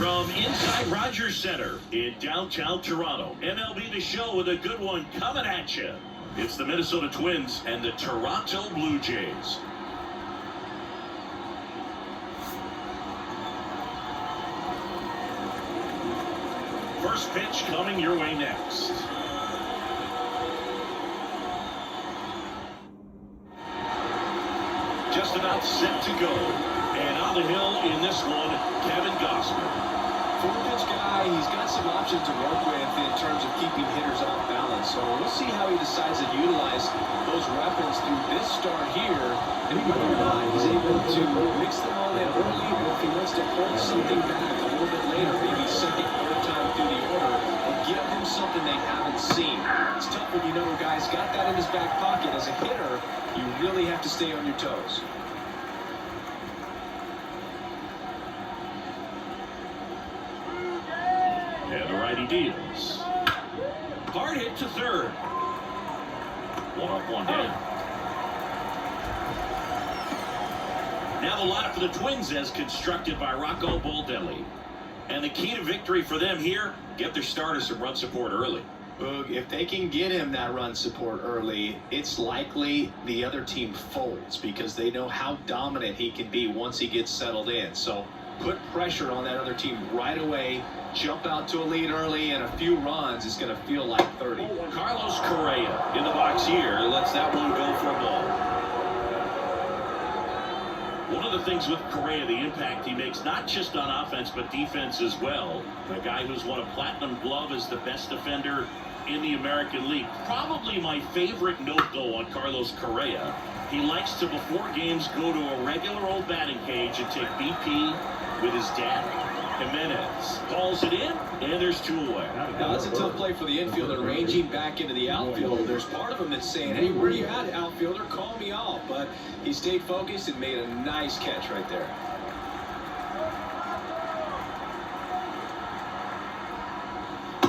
From inside Rogers Center in downtown Toronto, MLB The Show with a good one coming at you. It's the Minnesota Twins and the Toronto Blue Jays. First pitch coming your way next. Just about set to go. And on the hill in this one, Kevin Gausman. Four-pitch guy, he's got some options to work with in terms of keeping hitters off balance. So we'll see how he decides to utilize those weapons through this start here. And whether or not he's able to mix them all in early, or if he wants to hold something back a little bit later, maybe second, third time through the order, and give them something they haven't seen. It's tough when you know a guy's got that in his back pocket. As a hitter, you really have to stay on your toes. And the righty deals. Hard hit to third. One up, one down. Now the lineup for the Twins as constructed by Rocco Baldelli. And the key to victory for them here, get their starters some run support early. If they can get him that run support early, it's likely the other team folds because they know how dominant he can be once he gets settled in. So put pressure on that other team right away. Jump out to a lead early, and a few runs is going to feel like 30. Carlos Correa in the box here lets that one go for a ball. One of the things with Correa, the impact he makes, not just on offense, but defense as well. The guy who's won a platinum glove as the best defender in the American League. Probably my favorite note, though, on Carlos Correa. He likes to, before games, go to a regular old batting cage and take BP with his dad. Jimenez calls it in, and there's two away. Now, that's a tough play for the infielder, ranging back into the outfield. There's part of him that's saying, hey, where are you at, outfielder? Call me off. But he stayed focused and made a nice catch right there.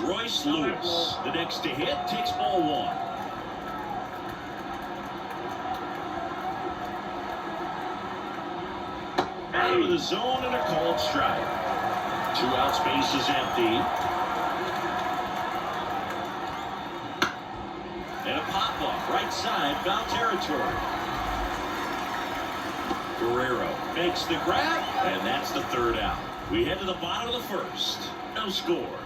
Royce Lewis, the next to hit, takes ball one. Out of the zone and a called strike. 2 outs, base is empty. And a pop-up, right side, foul territory. Guerrero makes the grab, and that's the third out. We head to the bottom of the first. No score.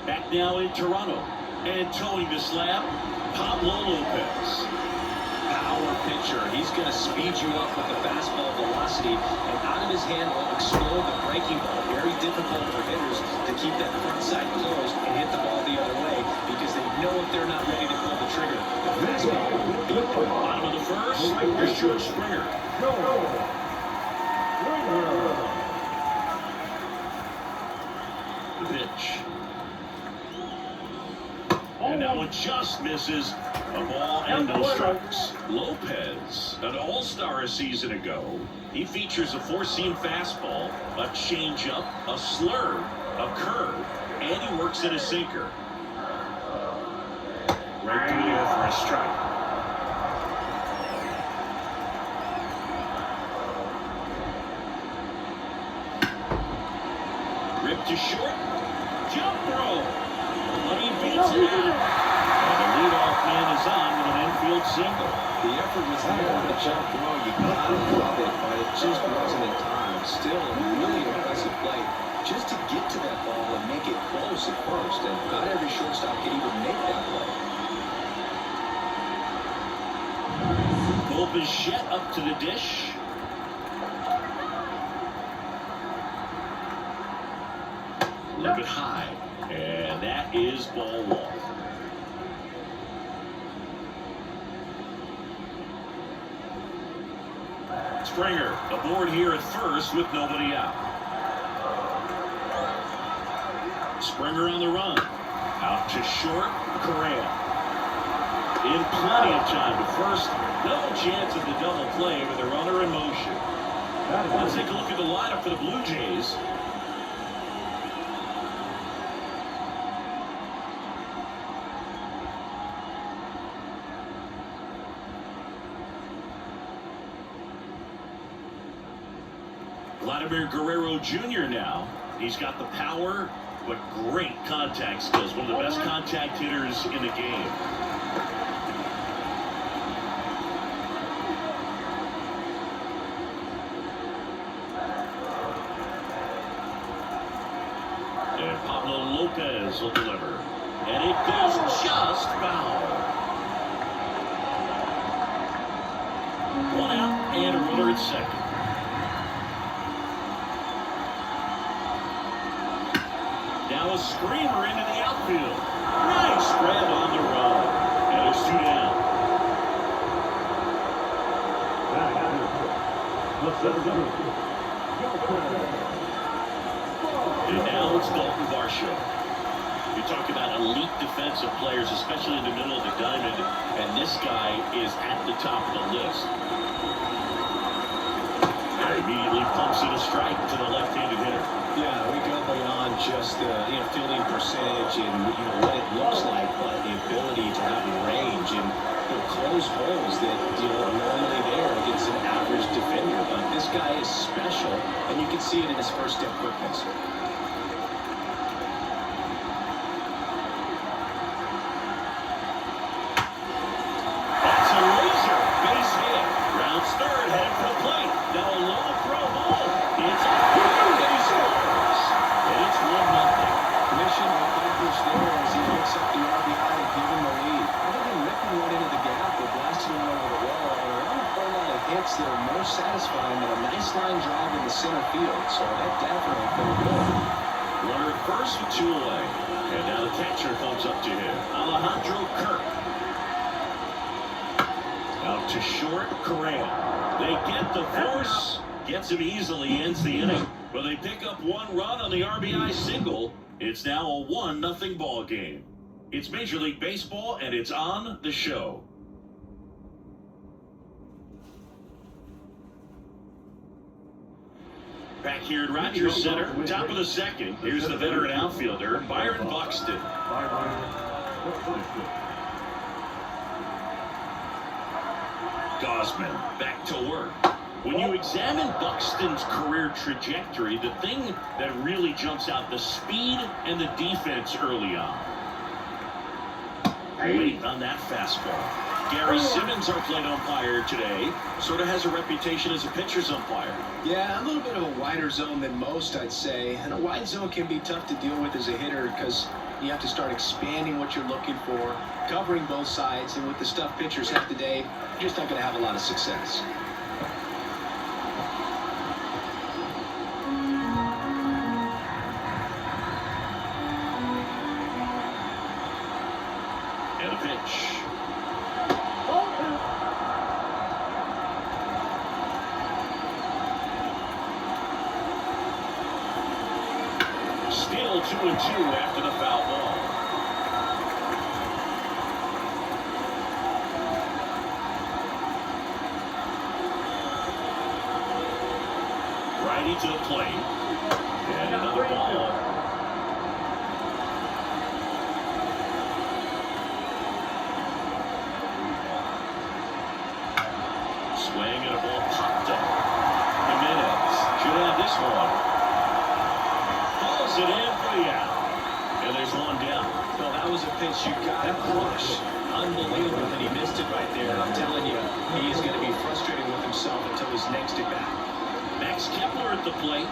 Back now in Toronto, and towing the slab, Pablo Lopez. Power pitcher. He's going to speed you up with the fastball velocity, and out of his hand will explode the breaking ball. Very difficult for hitters to keep that front side closed and hit the ball the other way because they know if they're not ready to pull the trigger, the fastball will beat them. Bottom of the first, here's George Springer. The pitch. And that one just misses. A ball and no strikes. Lopez, an all-star a season ago. He features a four-seam fastball, a changeup, a slurve, a curve, and he works in a sinker. Right through there for a strike. Ripped to short. Jump throw. But he beats it out. And the leadoff man is on with an infield single. The effort was there on the jump throw. You gotta love it, but it just wasn't in time. Still a really impressive play just to get to that ball and make it close at first. And not every shortstop can even make that play. Bichette up to the dish. A little bit high. And that is ball one. Springer aboard here at first with nobody out. Springer on the run. Out to short, Correa. In plenty of time to first. No chance of the double play with a runner in motion. Let's take a look at the lineup for the Blue Jays. Vladimir Guerrero Jr. now. He's got the power, but great contact skills. One of the best contact hitters in the game. And Pablo Lopez will deliver. And it goes just foul. One out and a runner at second. Now a screamer into the outfield. Nice grab on the run. And there's 2 down. And now it's Dalton Varsho. You talk about elite defensive players, especially in the middle of the diamond, and this guy is at the top of the list. And immediately pumps in a strike to the left-handed hitter. Yeah, we go beyond just the fielding percentage and what it looks like, but the ability to have range and close holes that are normally there against an average defender. But this guy is special, and you can see it in his first step quickness. That's a laser base hit. Rounds third, headed for the plate. Now a low throw ball. It's a base scores. And it's 1-0. Mission accomplished there as he picks up the RBI and give him the lead. Other than ripping one into the gap or blasting one over the wall, there aren't a whole lot of hits that are more satisfying than a nice line drive in the center field. So that definitely felt good. Runner at first with 2 away. And now the catcher comes up to him. Alejandro Kirk. Out to short, Correa. They get the force. Gets him easily, ends the inning. Well, they pick up 1 run on the RBI single. It's now a 1-0 ball game. It's Major League Baseball, and it's on the show. Back here at Rogers Center, top of the second. Here's the veteran outfielder, Byron Buxton. Gausman back to work. When you examine Buxton's career trajectory, the thing that really jumps out, the speed and the defense early on. Late on that fastball. Gary Simmons, our plate umpire today, sort of has a reputation as a pitcher's umpire. Yeah, a little bit of a wider zone than most, I'd say. And a wide zone can be tough to deal with as a hitter because you have to start expanding what you're looking for, covering both sides, and with the stuff pitchers have today, you're just not going to have a lot of success. And a pitch. Still 2-2 after the foul ball. Righty to the plate. And another ball. Swing and a ball popped up. Jimenez should have this one. Falls it in for the out. And there's 1 down. Well, that was a pitch you got to crush. Unbelievable that he missed it right there. I'm telling you, he is going to be frustrated with himself until his next at bat. Max Kepler at the plate.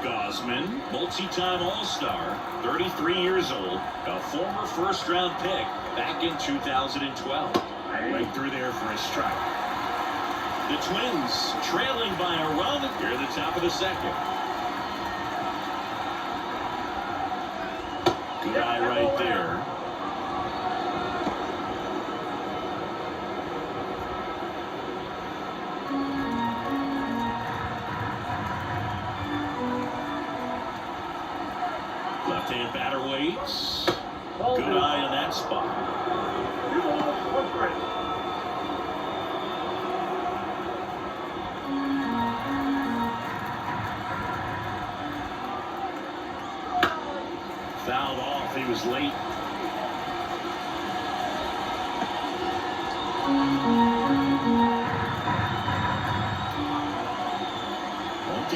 Gausman, multi-time All-Star, 33 years old, a former first-round pick back in 2012. Right through there for a strike. The Twins trailing by a run here at the top of the second. Good eye right there. Left-hand batter waits. Good eye in that spot. Fouled off. He was late.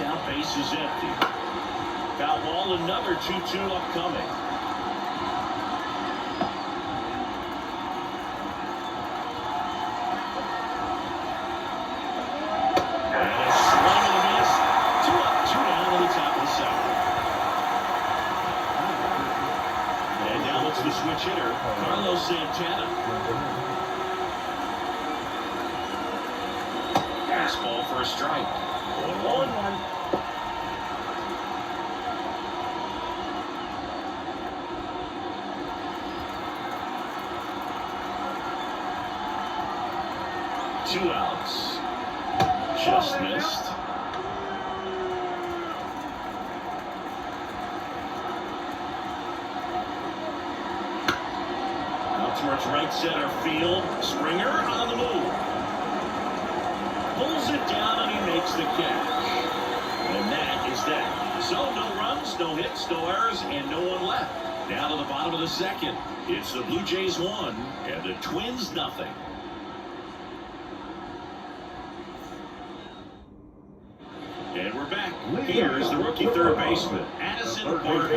out, base is empty. Foul ball, another 2-2 upcoming. And a swing and a miss. 2 up, 2 down in the top of the second. And now it's the switch hitter, Carlos Santana. Fastball for a strike. 1-1. Two outs. Just missed. Out towards right center field. Springer on the move. Pulls it down and he makes the catch. And that is that. So no runs, no hits, no errors, and no one left. Down to the bottom of the second. It's the Blue Jays 1 and the Twins nothing. And we're back. Here's the rookie third baseman, Addison Barker.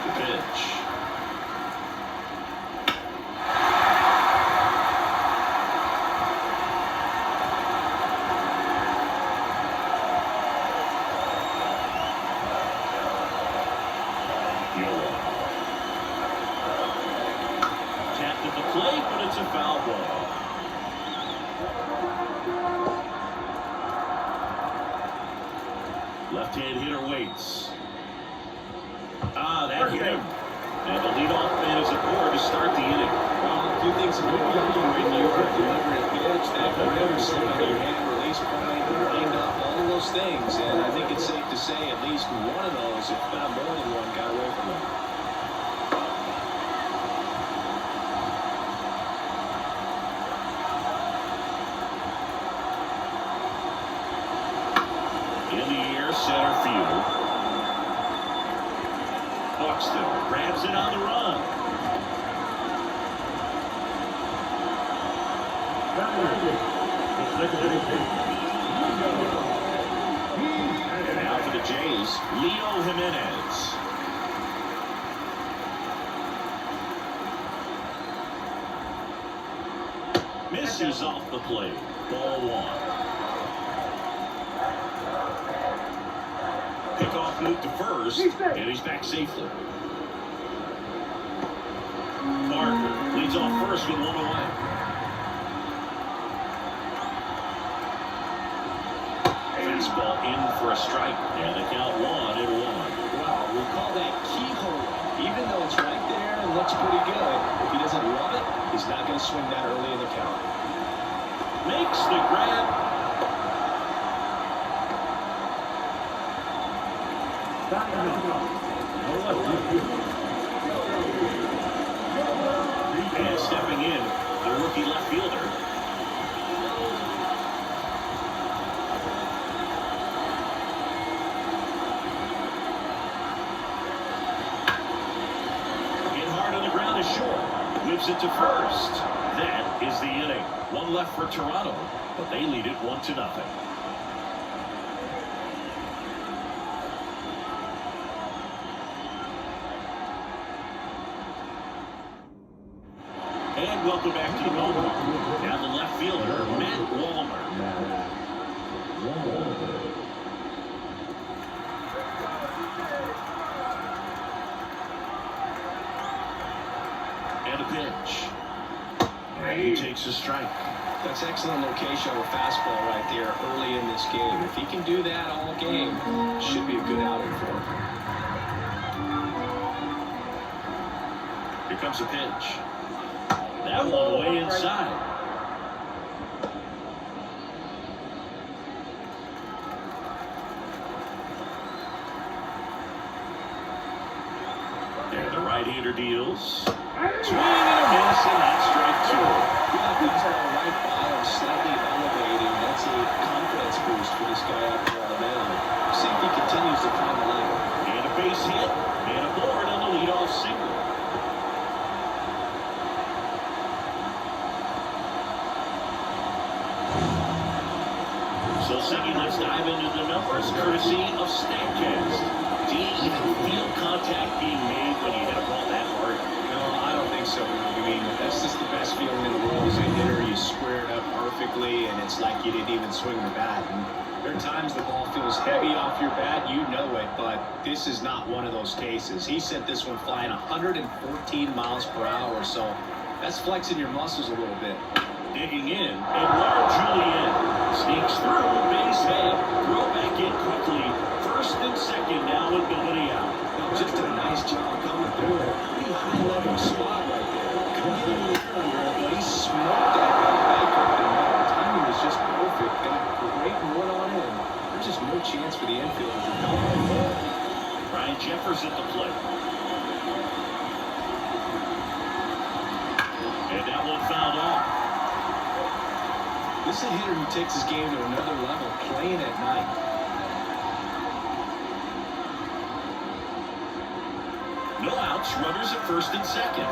The pitch. Tapped at the plate, but it's a foul ball. Left-hand hitter waits. That hit him. And the leadoff man is aboard to start the inning. Well, a few things that would be when you are delivering a pitch, that whatever sitting on your hand, release point, wind up, all of those things. And I think it's safe to say at least one of those, if not more than one, got away from him. In the air, center field. Buxton grabs it on the run. And now for the Jays, Leo Jimenez. Misses off the plate. Ball 1. Pickoff move to first, and he's back safely. Barker leads off first with 1 away. Fastball in for a strike, and they count 1-1. Wow, we call that keyhole. Even though it's right there and looks pretty good, if he doesn't love it, he's not going to swing that early in the count. Makes the grab. And stepping in, the rookie left fielder. Hit hard on the ground is short. Whips it to first. That is the inning. 1 left for Toronto, but they lead it 1-0. And welcome back to the ballpark. Now the left fielder, Matt Walmer. And a pitch. And he takes a strike. That's excellent location on a fastball right there early in this game. If he can do that all game, should be a good outing for him. Here comes a pitch. That one way inside. And the right-hander deals. Swing and a miss, and that's strike 2. Yeah, these are right by him, slightly elevating. That's a confidence boost for this guy out there on the mound. See if he continues to climb the ladder. And a base hit, and a board on the leadoff single. So, Siggy, let's dive into the numbers, courtesy of StatCast. Do you even feel contact being made when you hit a ball that hard? No, I don't think so. I mean, that's just the best feeling in the world as a hitter. You square it up perfectly, and it's like you didn't even swing the bat. And there are times the ball feels heavy off your bat, you know it, but this is not one of those cases. He sent this one flying 114 miles per hour, so that's flexing your muscles a little bit. Digging in, Edouard Julien sneaks through, base hit, throw back in quickly. First and second now with nobody out. Just a nice job coming through. Pretty high-level spot right there. Couldn't get any air under it, but he smoked that guy back up, and the timing was just perfect. And great run on in. There's just no chance for the infielder to come in. Ryan Jeffers at the plate. And that one fouled off. This is a hitter who takes his game to another level, playing at night. No outs, runners at first and second.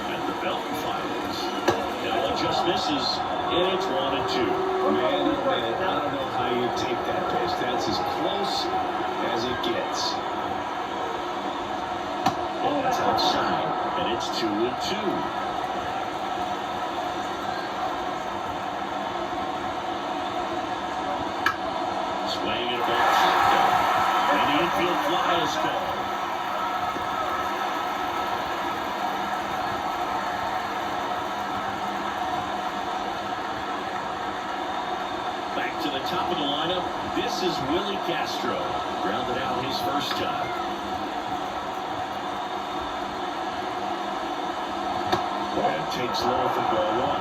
And the belt fires. That one just misses, and it's 1-2. Man, oh man, I don't know how you take that pitch. That's as close as it gets. That's outside, and it's 2-2. Swing and a ball chopped up. And the infield fly is called. Back to the top of the lineup. This is Willie Castro. Grounded out his first time. And takes low for ball one.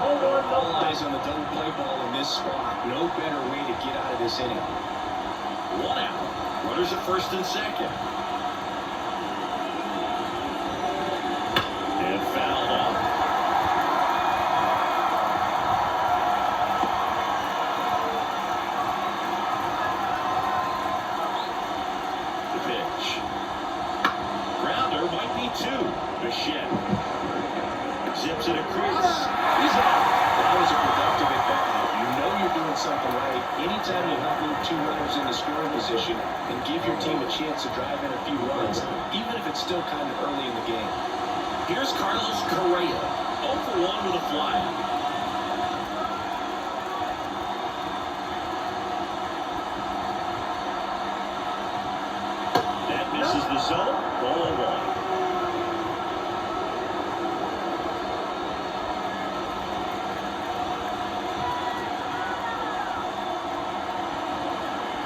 All eyes on the double play ball in this spot. No better way to get out of this inning. 1 out. Runners at first and second. And fouled off. The pitch. Grounder might be 2. Bichette. Zips it across. He's out. That was a productive at bat. You know you're doing something right. Anytime you help move 2 runners into scoring position and give your team a chance to drive in a few runs, even if it's still kind of early in the game. Here's Carlos Correa. 0 for 1 with a flyout. That misses the zone. Ball 1.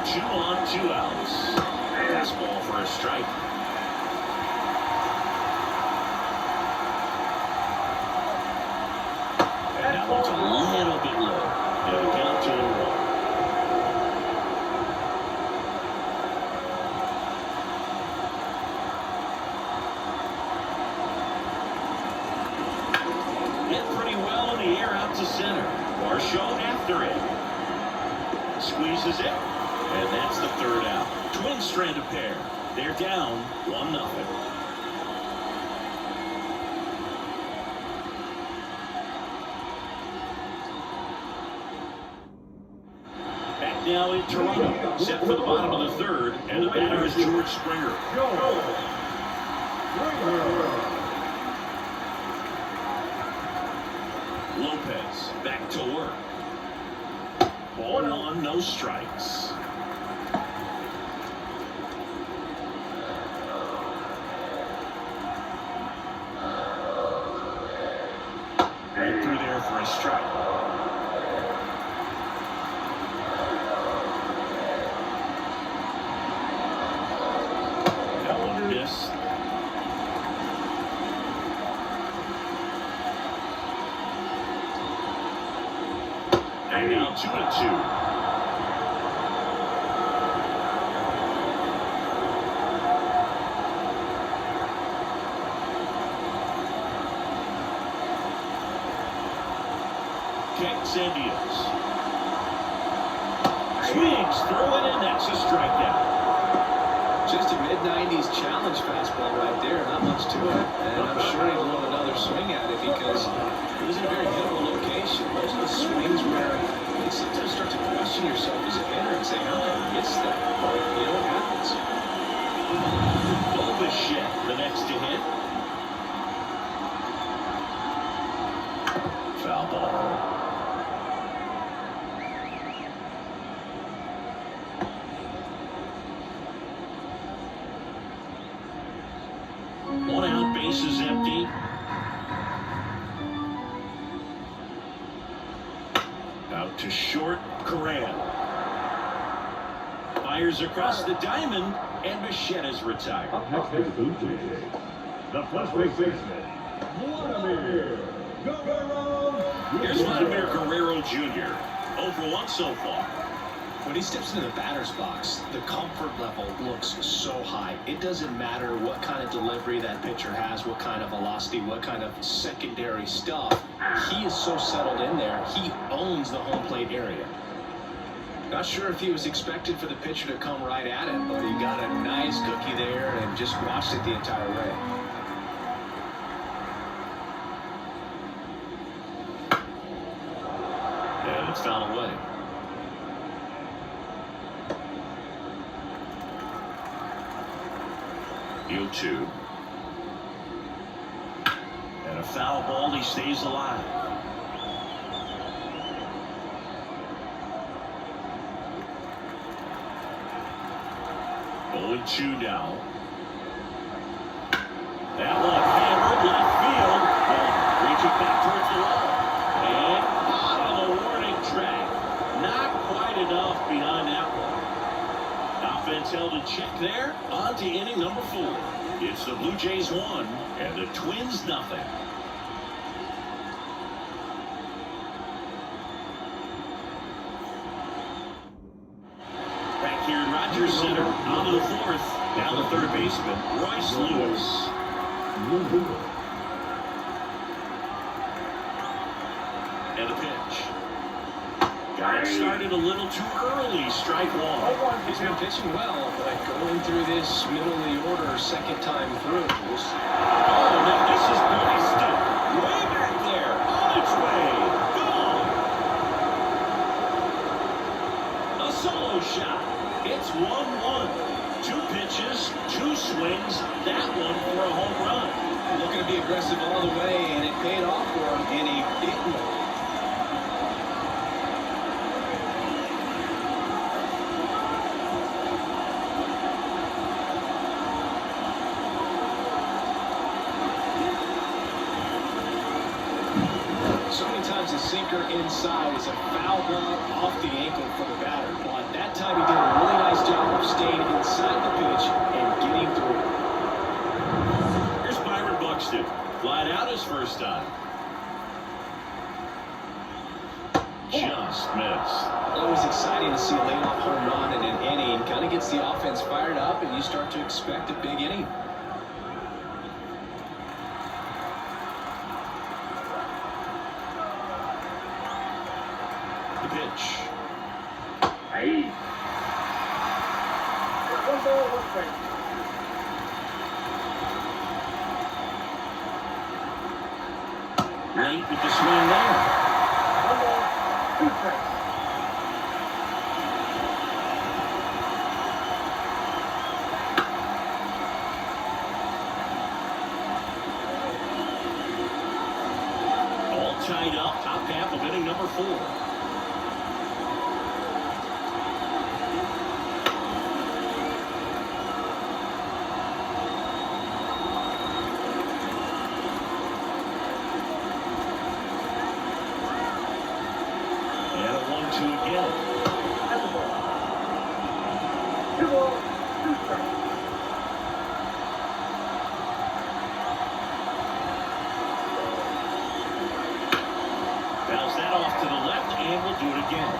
2 on, 2 outs. Fastball for a strike. And that one's a little bit low. It'll count to 1. Hit pretty well in the air out to center. Varsho after it. Squeezes it. And that's the 3rd out. Twin stranded pair. They're down 1-0. Back now in Toronto. Set for the bottom of the 3rd. And the batter is George Springer. Lopez back to work. Ball 1, no strikes. Right through there for a strike. That one missed. And now 2-2. Sandias. swings through it, and that's a strikeout. Just a mid-90s challenge fastball right there. Not much to it. And I'm sure he'd love another swing at it because it was in a very hittable location. Those are the swings where you sometimes start to question yourself as a hitter and say, how did I miss that? But you know what happens. Bichette, the next to hit. Foul ball. One out, base is empty. Out to short, Correa. Fires across the diamond, and Bichette is retired. Up next is Blue Jays. The first base baseman, Vladimir Guerrero. Here's Vladimir Guerrero Jr. 0 for 1 so far. When he steps into the batter's box, the comfort level looks so high. It doesn't matter what kind of delivery that pitcher has, what kind of velocity, what kind of secondary stuff. He is so settled in there, he owns the home plate area. Not sure if he was expected for the pitcher to come right at him, but he got a nice cookie there and just watched it the entire way. And it's fouled away. Deal 2. And a foul ball, he stays alive. Going 2 now. That one hammered left field. Reaching back towards the wall. And on the warning track. Not quite enough behind that one. Offense held in check there. On to inning number 4. It's the Blue Jays 1 and the Twins nothing. Back here in Rogers Center, on to the 4th. Now the third baseman, Royce Lewis. And the pitch. Got it started a little too early. Strike 1. He's been pitching well, but going through this middle of the order second time through. Oh, now this is blasted. Way back there. On its way. Gone. A solo shot. It's 1-1. 2 pitches, 2 swings. That one for a home run. Looking to be aggressive all the way, and it paid off for him in a big one. So many times the sinker inside is a foul ball off the ankle for the batter. But that time he did a really nice job of staying inside the pitch and getting through it. Here's Byron Buxton. Flat out his first time. Just missed. Always exciting to see a leadoff home run in an inning. Kind of gets the offense fired up, and you start to expect a big inning. The pitch. Hey. One ball, 1 strike. Late with the swing there. 1 ball, 2 strikes. All tied up, top half of inning number 4. And a 1-2 again. That's a ball. 2 balls, 2 strikes. Bounce that off to the left, and we'll do it again.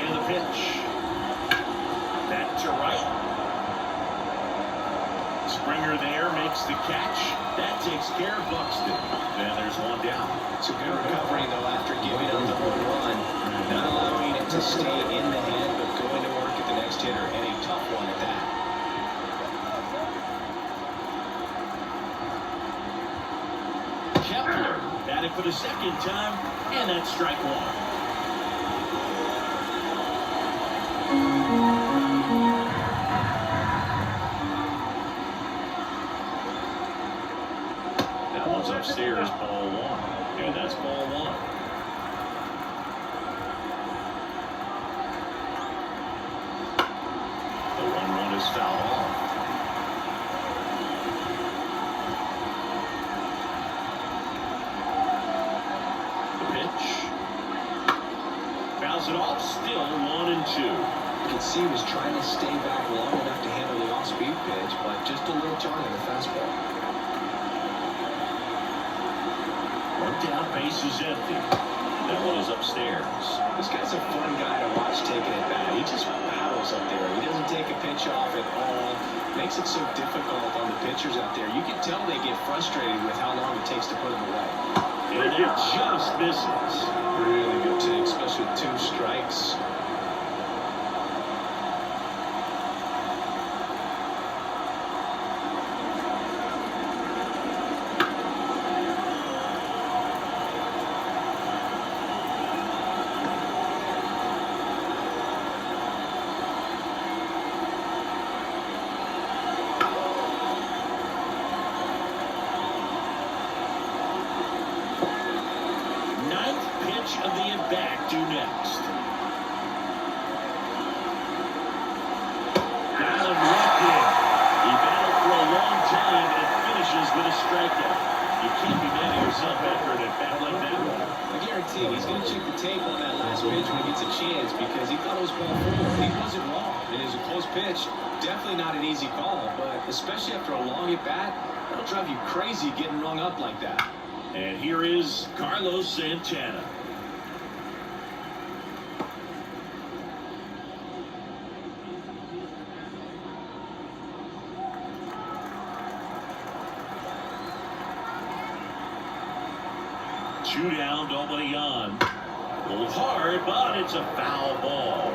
And the pitch. Back to right. Springs swinger there makes the catch. That takes care of Buxton. And there's one down. It's a good recovery, though, after giving up the home run. Not allowing it to stay in the head, but going to work at the next hitter, and a tough one at that. Kepler at it for the second time, and that's strike one. That one's upstairs, ball one. And that's ball one. The 1-1 is fouled off. The pitch. Fouls it off, still 1-2. You can see he was trying to stay back long enough to handle the off-speed pitch, but just a little turn in the fastball. One down, base is empty. That one is upstairs. This guy's a fun guy to watch taking it back. He just battles up there. He doesn't take a pitch off at all. Makes it so difficult on the pitchers out there. You can tell they get frustrated with how long it takes to put him away. And it just misses. Really good take, especially with 2 strikes. Of the at-bat due next. Got him right there. He battled for a long time and finishes with a strikeout. You can't be mad at yourself after an at-bat like that one. I guarantee he's going to check the tape on that last pitch when he gets a chance because he thought it was ball 4. He wasn't wrong. It is a close pitch. Definitely not an easy call, but especially after a long at-bat, that'll drive you crazy getting rung up like that. And here is Carlos Santana. Two down, nobody on. Pulled hard, but it's a foul ball.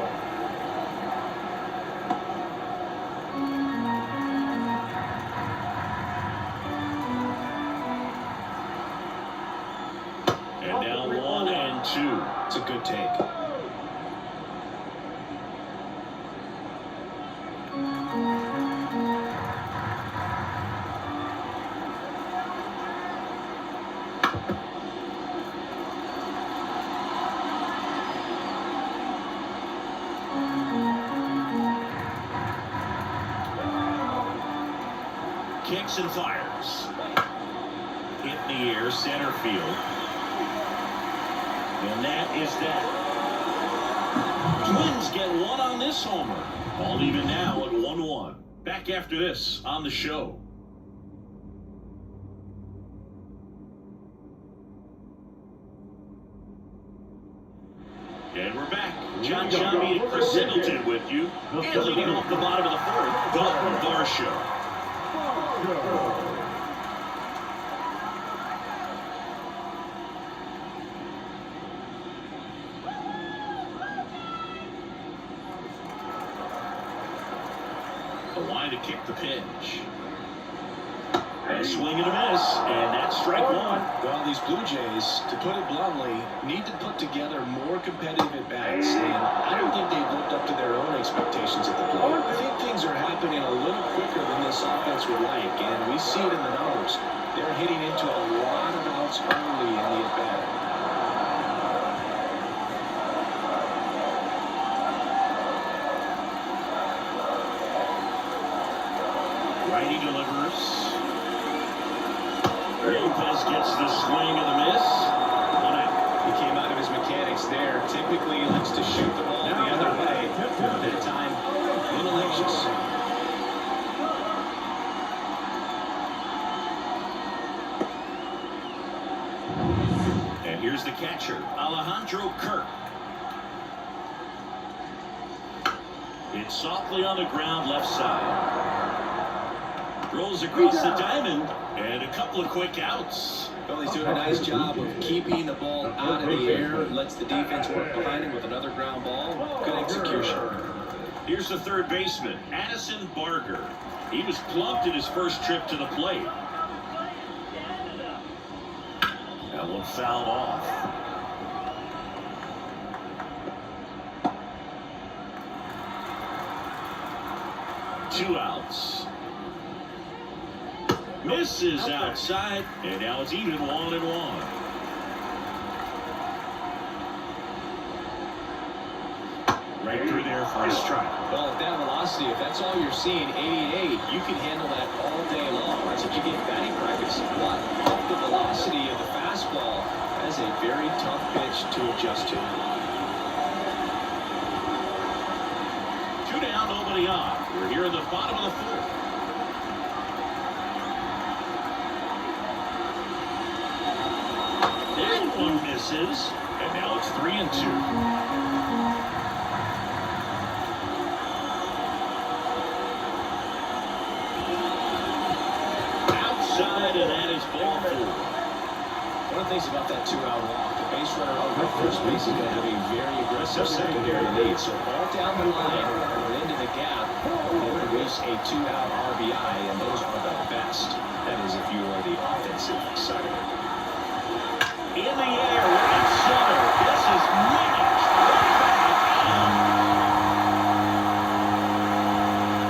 And now 1-2. It's a good take. Kicks and fires. Hit in the air, center field. And that is that. Twins get one on this homer. All even now at 1-1. Back after this on the show. And we're back. John Shambi and Chris Singleton with you. And leading off the bottom of the 4th, Dalton Varsho. The line to kick the pitch. A swing and a miss, and that's strike one. Well, these Blue Jays, to put it bluntly, need to put together more competitive at-bats, and I don't think they've lived up to their own expectations at the plate. I think things are happening a little quicker than this offense would like, and we see it in the numbers. They're hitting into a lot of outs early in the at-bat. Righty delivers. Lopez gets the swing and the miss. 1 out. He came out of his mechanics there. Typically, he likes to shoot the ball the other way. That time, a little anxious. And here's the catcher, Alejandro Kirk. It's softly on the ground left side. Rolls across the diamond, and a couple of quick outs. Well, he's doing a nice job of keeping the ball out of the air. Lets the defense work behind him with another ground ball. Good execution. Here's the third baseman, Addison Barger. He was plumped at his first trip to the plate. That one fouled off. Two outs. Misses outside, and now it's even 1-1. Right through there for a strike. Well, at that velocity, if that's all you're seeing, 88, you can handle that all day long. That's what you get batting practice. But off the velocity of the fastball, that's a very tough pitch to adjust to. 2 down, nobody on. We're here in the bottom of the fourth. That one misses, and now it's 3-2. And that is ball 4. One of the things about that 2-out walk, the base runner over at first base is going to have a very aggressive secondary lead. So ball down the line or into the gap will produce a 2-out RBI, and those are the best. That is if you are the offensive side of it. In the air, right center. This is managed.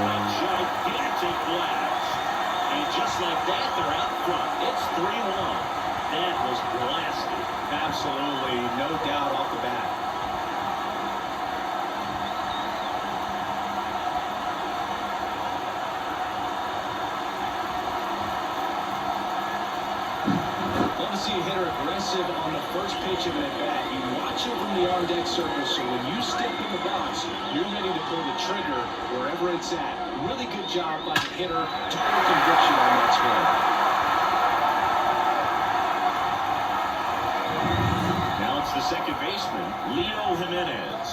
A gigantic blast. And just like that, they're out front. It's 3-1. That was blasted. Absolutely, no doubt off the bat. Love to see a hitter aggressive on the first pitch of an at-bat. You watch it from the on-deck circle, so when you step in the box, you're ready to pull the trigger wherever it's at. Really good job by the hitter. Total conviction on that swing. Now it's the second baseman, Leo Jimenez.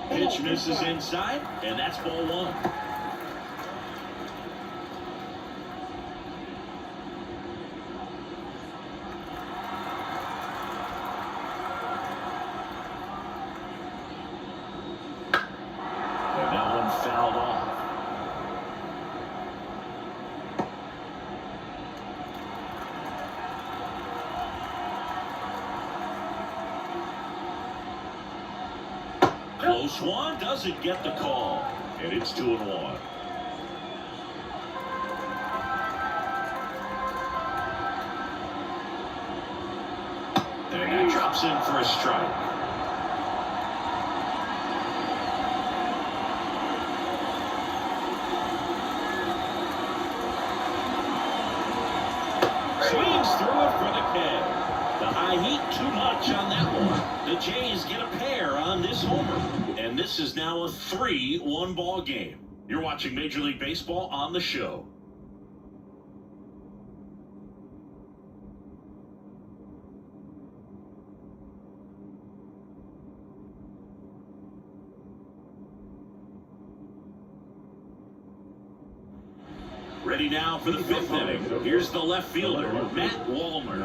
Pitch misses inside, and that's ball 1. Fouled off. Close one, doesn't get the call, and it's 2-1. And that drops in for a strike. Swings through it for the K. The high heat, too much on that one. The Jays get a pair on this homer. And this is now a 3-1 ball game. You're watching Major League Baseball on the show. Ready now for the 5th inning. Here's the left fielder, Matt Wallner.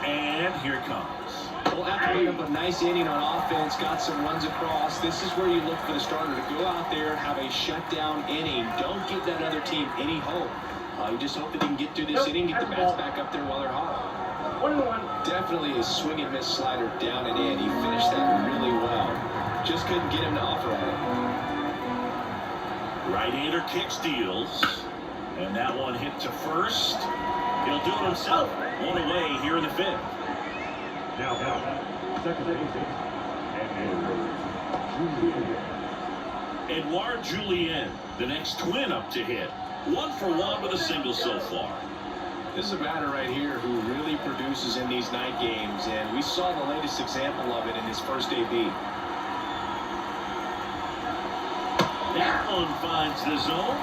And here it comes. Well, after putting up a nice inning on offense, got some runs across, this is where you look for the starter to go out there, have a shutdown inning. Don't give that other team any hope. You just hope that he can get through this inning, get the bats back up there while they're hot. Definitely a swing and miss slider down and in. He finished that really well. Just couldn't get him to offer on it. Right-hander kick steals. And that one hit to first. He'll do it himself. One away here in the 5th. Now, second base, Edouard Julien, the next twin up to hit. 1 for 1 with a single so far. This is a batter right here who really produces in these night games, and we saw the latest example of it in his first AB. That one finds the zone.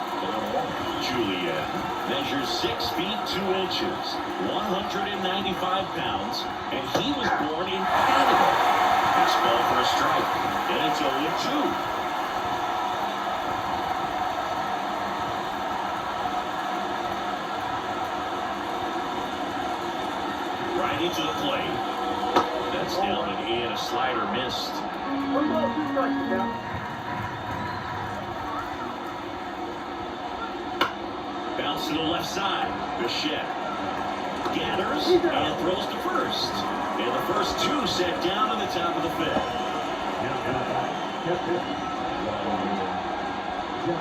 Julien measures 6 feet 2 inches, 195 pounds, and he was born in Canada. Next ball for a strike. And it's 0-2. Righty to the plate. That's down and in. A slider missed. Bounce to the left side. Bichette gathers and throws to first. And the first two set down in the top of the fifth.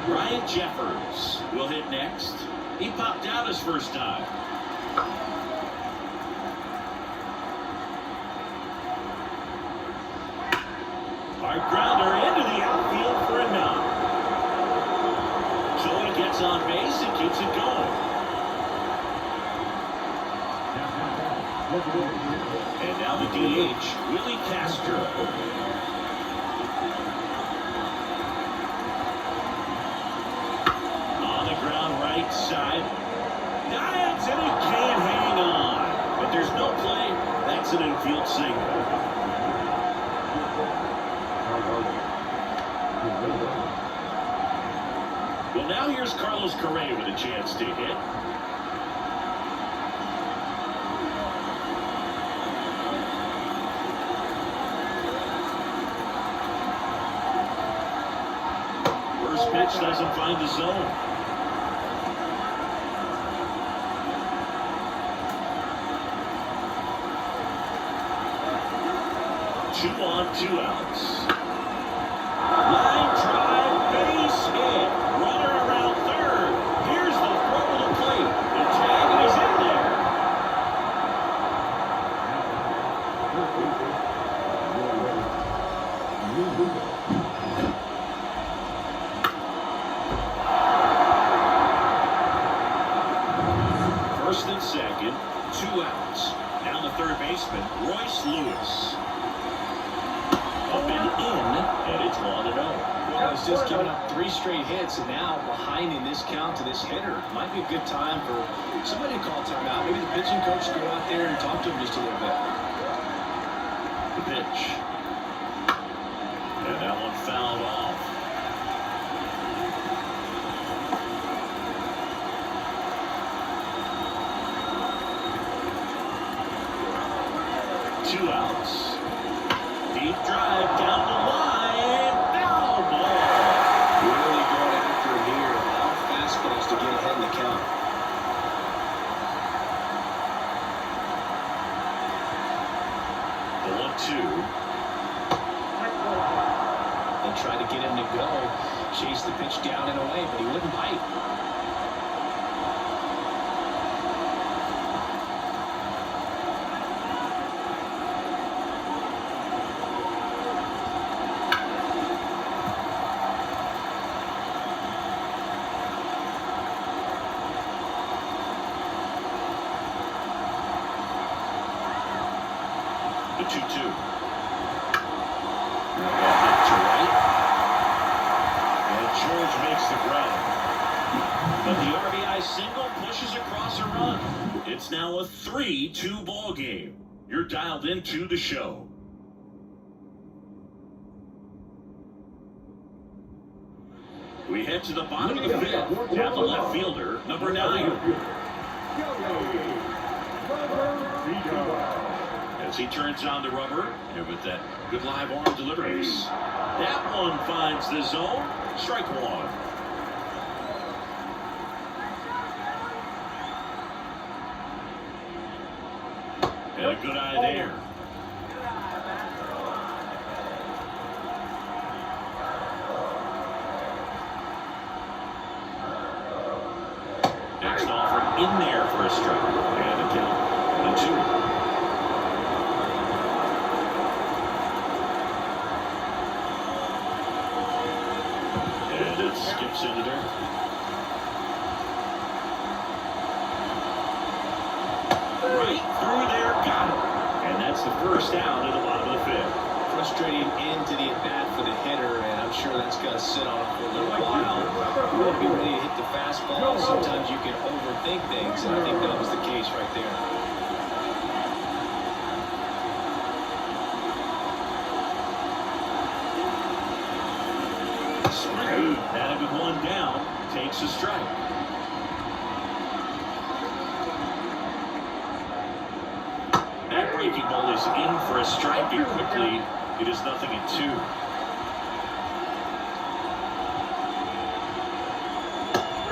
Ryan Jeffers will hit next. He popped out his first time. Hard grounder into the outfield for a knock. Joey gets on base and keeps it going. And now the DH, Willie Castro. On the ground, right side. Dives, and he can't hang on. But there's no play. That's an infield single. Well, now here's Carlos Correa with a chance to hit. First pitch doesn't find the zone. Two on, 2 outs. Line drive, base hit. Runner around third. Here's the throw to the plate. The tag is in there. First and second, 2 outs. Now the third baseman, Royce Lewis. Up and in, and it's 1-0. Well, he's just given up 3 straight hits, and now behind in this count to this hitter. Might be a good time for somebody to call timeout. Maybe the pitching coach go out there and talk to him just a little bit. The pitch. And that one fouled off. Two outs. Deep drive down the line. Foul ball. Really going after him here. All fastballs to get ahead in the count. The 1-2. They tried to get him to go. Chase the pitch down and away, but he wouldn't bite. The 2-2. Back to right. And George makes the grab. But the RBI single pushes across a run. It's now a 3-2 ball game. You're dialed into the show. We head to the bottom of the fifth. Down the left fielder, number 9. As he turns on the rubber, and with that good live arm deliveries. That one finds the zone. Strike one. And a good eye there. Next offer in there for a strike. And a count. The 2. Skips into there. Right through there, got it. And that's the first out at the bottom of the fifth. Frustrating end to the at-bat for the hitter, and I'm sure that's going to sit on him for a little while. You want to be ready to hit the fastball. Sometimes you can overthink things, and I think that was the case right there. And with one down, takes a strike. That breaking ball is in for a strike, and quickly it is 0-2.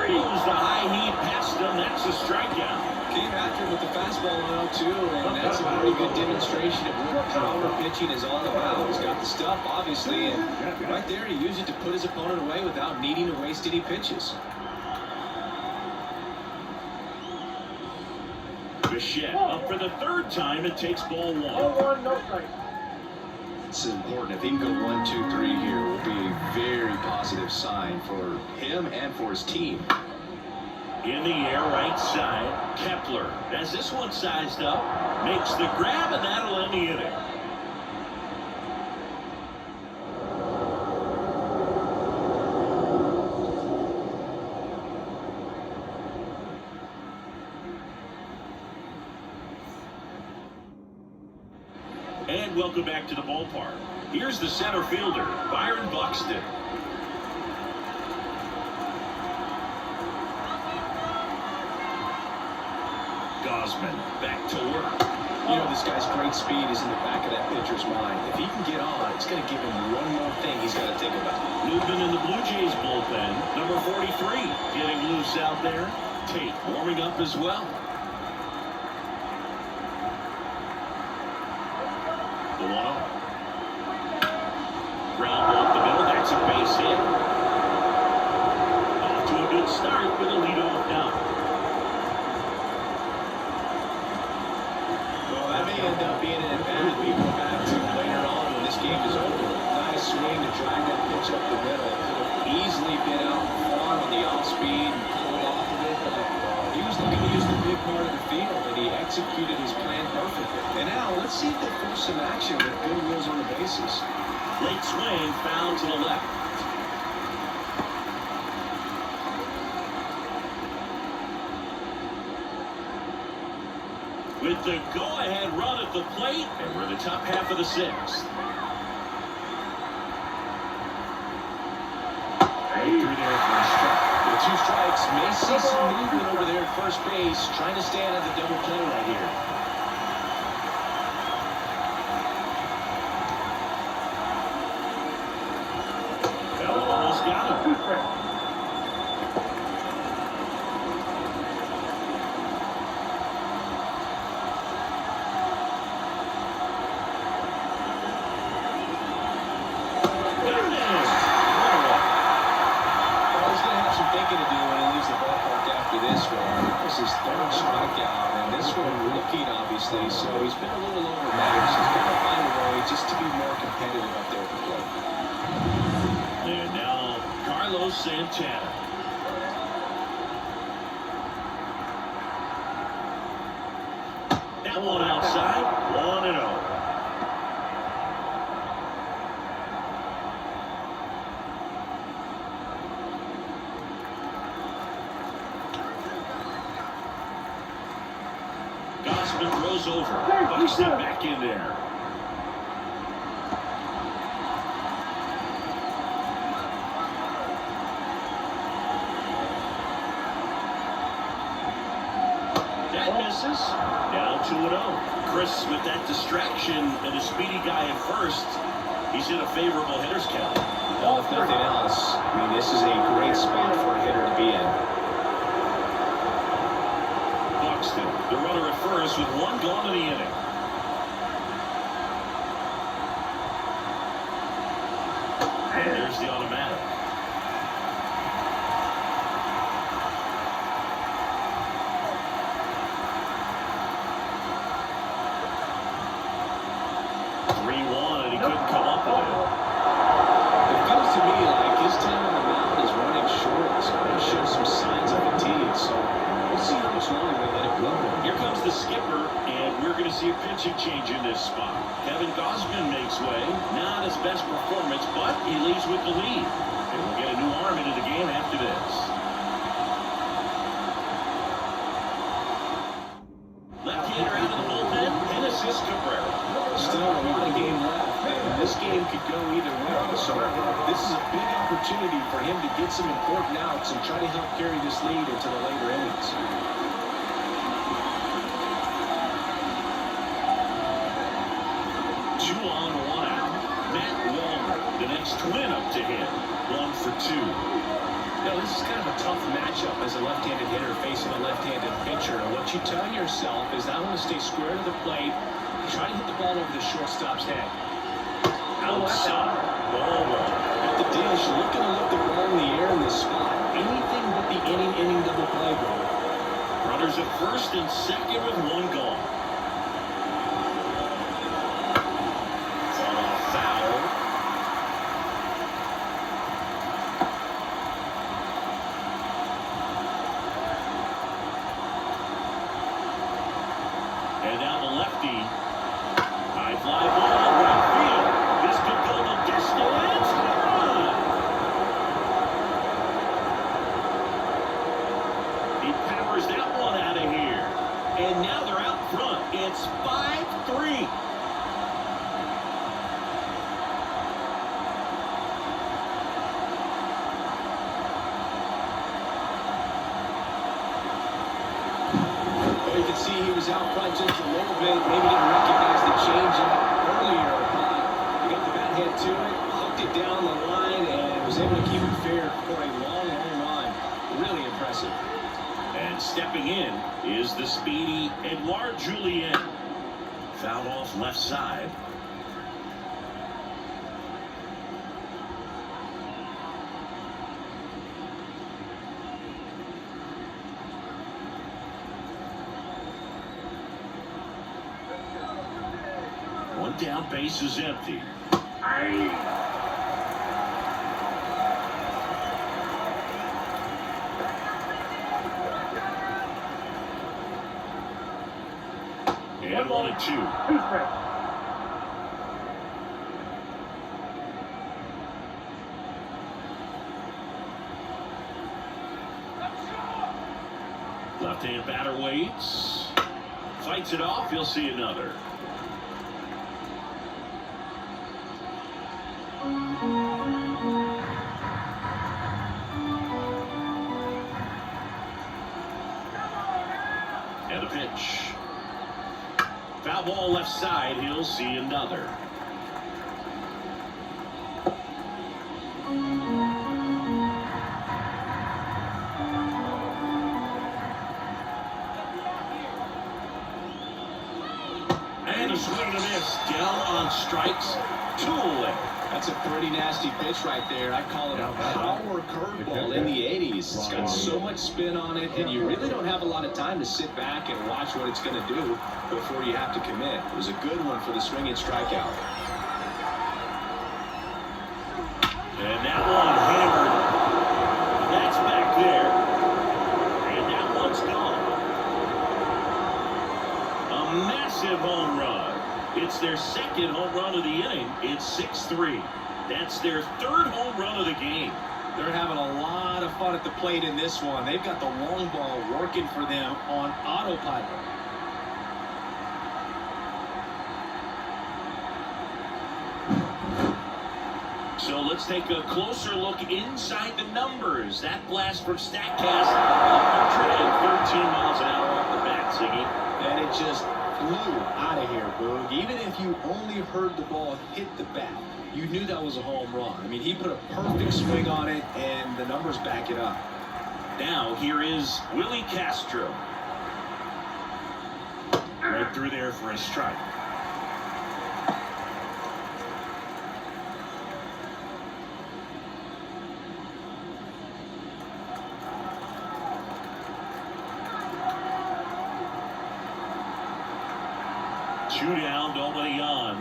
Goes the high heat past him. That's a strikeout. Came after him with the fastball on 0-2, and that's a pretty good demonstration of what power pitching is all about. He's got the stuff, obviously, and right there he used it to put his opponent away without needing to waste any pitches. Bichette up for the third time. It takes ball one. It's important. If he can go 1, 2, 3 here, it will be a very positive sign for him and for his team. In the air, right side. Kepler has this one sized up. Makes the grab, and that'll end the inning. And welcome back to the ballpark. Here's the center fielder, Byron Buxton. Gosman back to work. You know, this guy's great speed is in the back of that pitcher's mind. If he can get on, it's going to give him one more thing he's got to think about. Movement in the Blue Jays bullpen. Number 43 getting loose out there. Tate warming up as well. The 1-0. Ground ball up the middle. That's a base hit. Off to a good start with a leadoff doubt. That may end up being an advantage we go back to later on when this game is over. Nice swing to drag that pitch up the middle. Could have easily been out far on the off speed and pulled off of it, but he was looking to use the big part of the field, and he executed his plan perfectly. And now, let's see if they force some action with good wheels on the bases. Late swing, foul to the left. With the go-ahead run at the plate, and we're in the top half of the sixth. Right through there for a strike. With 2 strikes, may see some movement over there at first base, trying to stay out of the double play right here. Bell almost got him. To do when he leaves the ballpark after this one. This is 3rd strikeout, and this one looking obviously, so he's been a little overmatched. He's got to find a way just to be more competitive up there at the plate. And now Carlos Santana. That one outside, 1-0. Gosman throws over. Buxton back in there. That misses. Now 2-0. Chris with that distraction and a speedy guy at first. He's in a favorable hitter's count. Well, if nothing else, I mean, this is a great spot for a hitter to be in. The runner at first with 1 gone in the inning. And there's the automatic. And he couldn't come up with it. It feels to me like his time on the mound is running short. It's going to show some signs of fatigue, so we'll see how much longer they let it go. Here comes the skipper, and we're going to see a pitching change in this spot. Kevin Gosman makes way. Not his best performance, but he leaves with the lead. And we'll get a new arm into the game after this. Left-hander out of the bullpen, Genesis Cabrera. Still a lot of game left, and this game could go either way. So this is a big opportunity for him to get some important outs and try to help carry this lead into the later innings. 2 on, 1 out. Matt Walner, the next twin up to him. 1 for 2. Now, this is kind of a tough matchup as a left-handed hitter facing a left-handed pitcher. And what you tell yourself is I want to stay square to the plate, try to hit the ball over the shortstop's head. Outside. Ball 1. At the dish, looking to lift the ball in the air in this spot. Anything but the inning double play ball. Runners at first and second with 1 gone. Foul. And now the lefty. High fly ball, right field. This could go the distance. Run. He powers that one out of here. And now they're out front. It's 5-3. Well, you can see he was out front just a little bit. Maybe didn't recognize the changeup earlier. He got the bat head to it, hooked it down the line, and was able to keep it fair for a long home run. Really impressive. And stepping in is the speedy Edouard Julien. Fouled off left side. One down, base is empty. And 1-2. Left-hand batter waits. Fights it off. He'll see another. And a pitch. Foul ball left side. He'll see another. And a swing and a miss. Down on strikes. 2 away. That's a pretty nasty pitch right there. I call it a power curveball in the 80s. It's got so much spin on it, and you really don't have a lot of time to sit back and watch what it's going to do before you have to commit. It was a good one for the swinging strikeout. And that one hammered. That's back there. And that one's gone. A massive home run. It's their second home run of the inning. It's 6-3. That's their 3rd home run of the game. They're having a lot of fun at the plate in this one. They've got the long ball working for them on autopilot. So let's take a closer look inside the numbers. That blast from StatCast, 113 miles an hour off the bat, Ziggy. And it just flew out of here, Boog. Even if you only heard the ball hit the bat, you knew that was a home run. I mean, he put a perfect swing on it, and the numbers back it up. Now here is Willie Castro. Right through there for a strike. Two down, nobody on.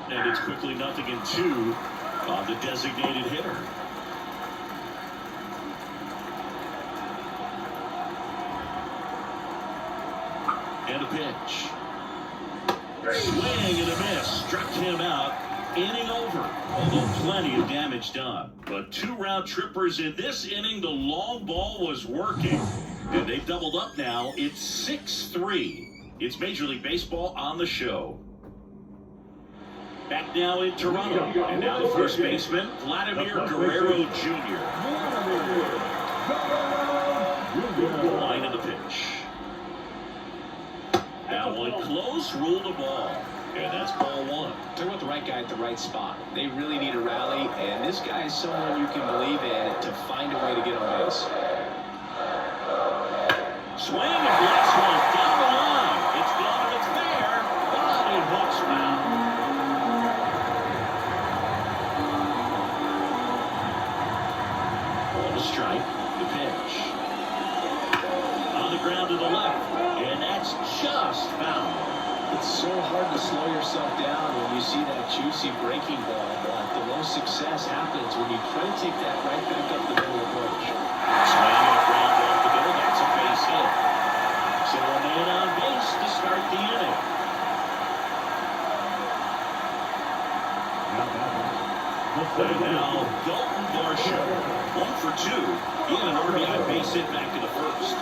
And it's quickly 0-2 on the designated hitter. And a pitch. Swing and a miss. Struck him out. Inning over. Although plenty of damage done. But 2 round trippers in this inning. The long ball was working. And they've doubled up now. It's 6-3. It's Major League Baseball on the show. Back now in Toronto. And now the first baseman, Vladimir Guerrero Jr. The line of the pitch. That one close, ruled a ball. And that's ball one. Talk about the right guy at the right spot. They really need a rally, and this guy is someone you can believe in to find a way to get on base. Swing and blast one down the line. It's gone and it's there. But it hooks foul. On the strike, the pitch. On the ground to the left, and that's just foul. It's so hard to slow yourself down when you see that juicy breaking ball, but the most success happens when you try to take that right back up the middle approach. Swing and ground off the middle. That's a base hit. So a man on base to start the inning. And now Dalton Varsho, 1 for 2, in an RBI base hit back in the first.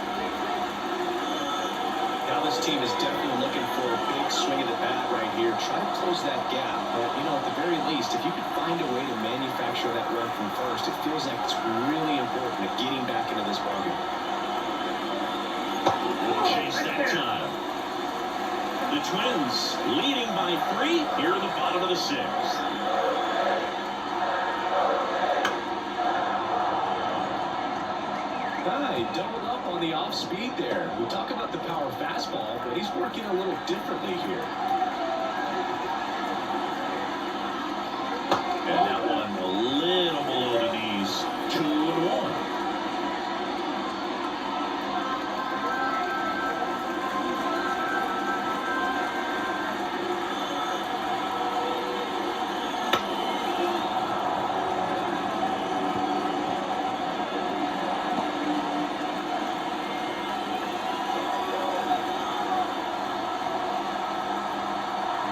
Now this team is definitely looking for a big swing of the bat right here. Try to close that gap. But, you know, at the very least, if you could find a way to manufacture that run from first, it feels like it's really important at getting back into this ballgame. Chase that time. The Twins leading by 3 here in the bottom of the 6th. He doubled up on the off speed there. We talk about the power fastball, but he's working a little differently here. And that one a little below the knees. 2-1.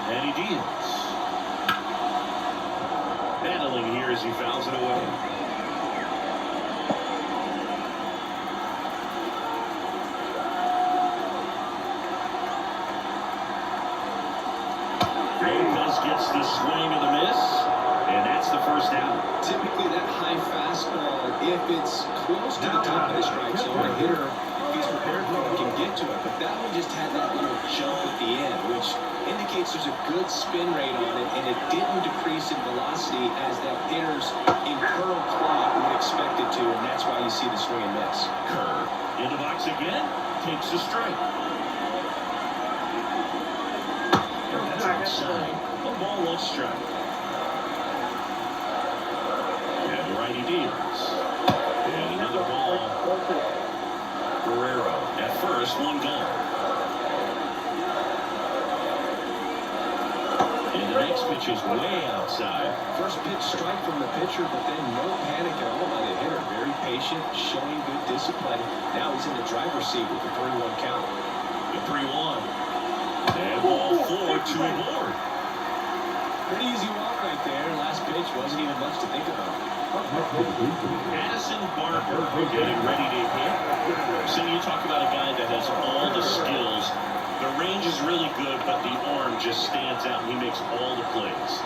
And he deals. Battling here as he fouls it away. Lopez gets the swing and the miss, and that's the first out. Typically that high fastball, if it's close to the top of the strike zone, a hitter, if he's prepared for it, can get to it. But that one just had that little jump at the end, which indicates there's a good spin rate on it, and it didn't decrease in velocity as that hitter's internal clock would expect it to, and that's why you see the swing and miss. Curve in the box again, takes a strike. And that's outside. A ball, 1 strike. And the righty deals. And another ball. Guerrero at first, 1 gone. The next pitch is way outside. First pitch strike from the pitcher, but then no panic at all by the hitter. Very patient, showing good discipline. Now he's in the driver's seat with the 3-1 count. The 3-1. And ball 4 to aboard. Pretty easy walk right there. Last pitch wasn't even much to think about. Addison Barber getting ready to hit. So you talk about a guy that has all the skills. The range is really good, but the arm just stands out. He makes all the plays.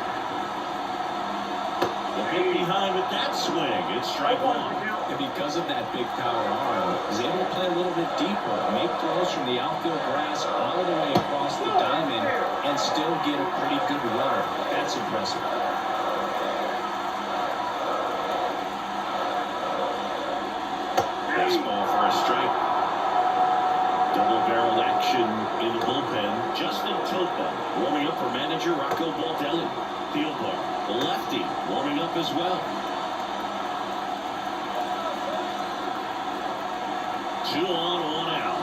The hit behind with that swing. It's strike 1. And because of that big power arm, he's able to play a little bit deeper, make throws from the outfield grass all the way across the diamond, and still get a pretty good runner. That's impressive. Baseball for a strike. Double barrel action in the bullpen. Justin Topa warming up for manager Rocco Baldelli. Field bar, the lefty, warming up as well. 2 on, 1 out.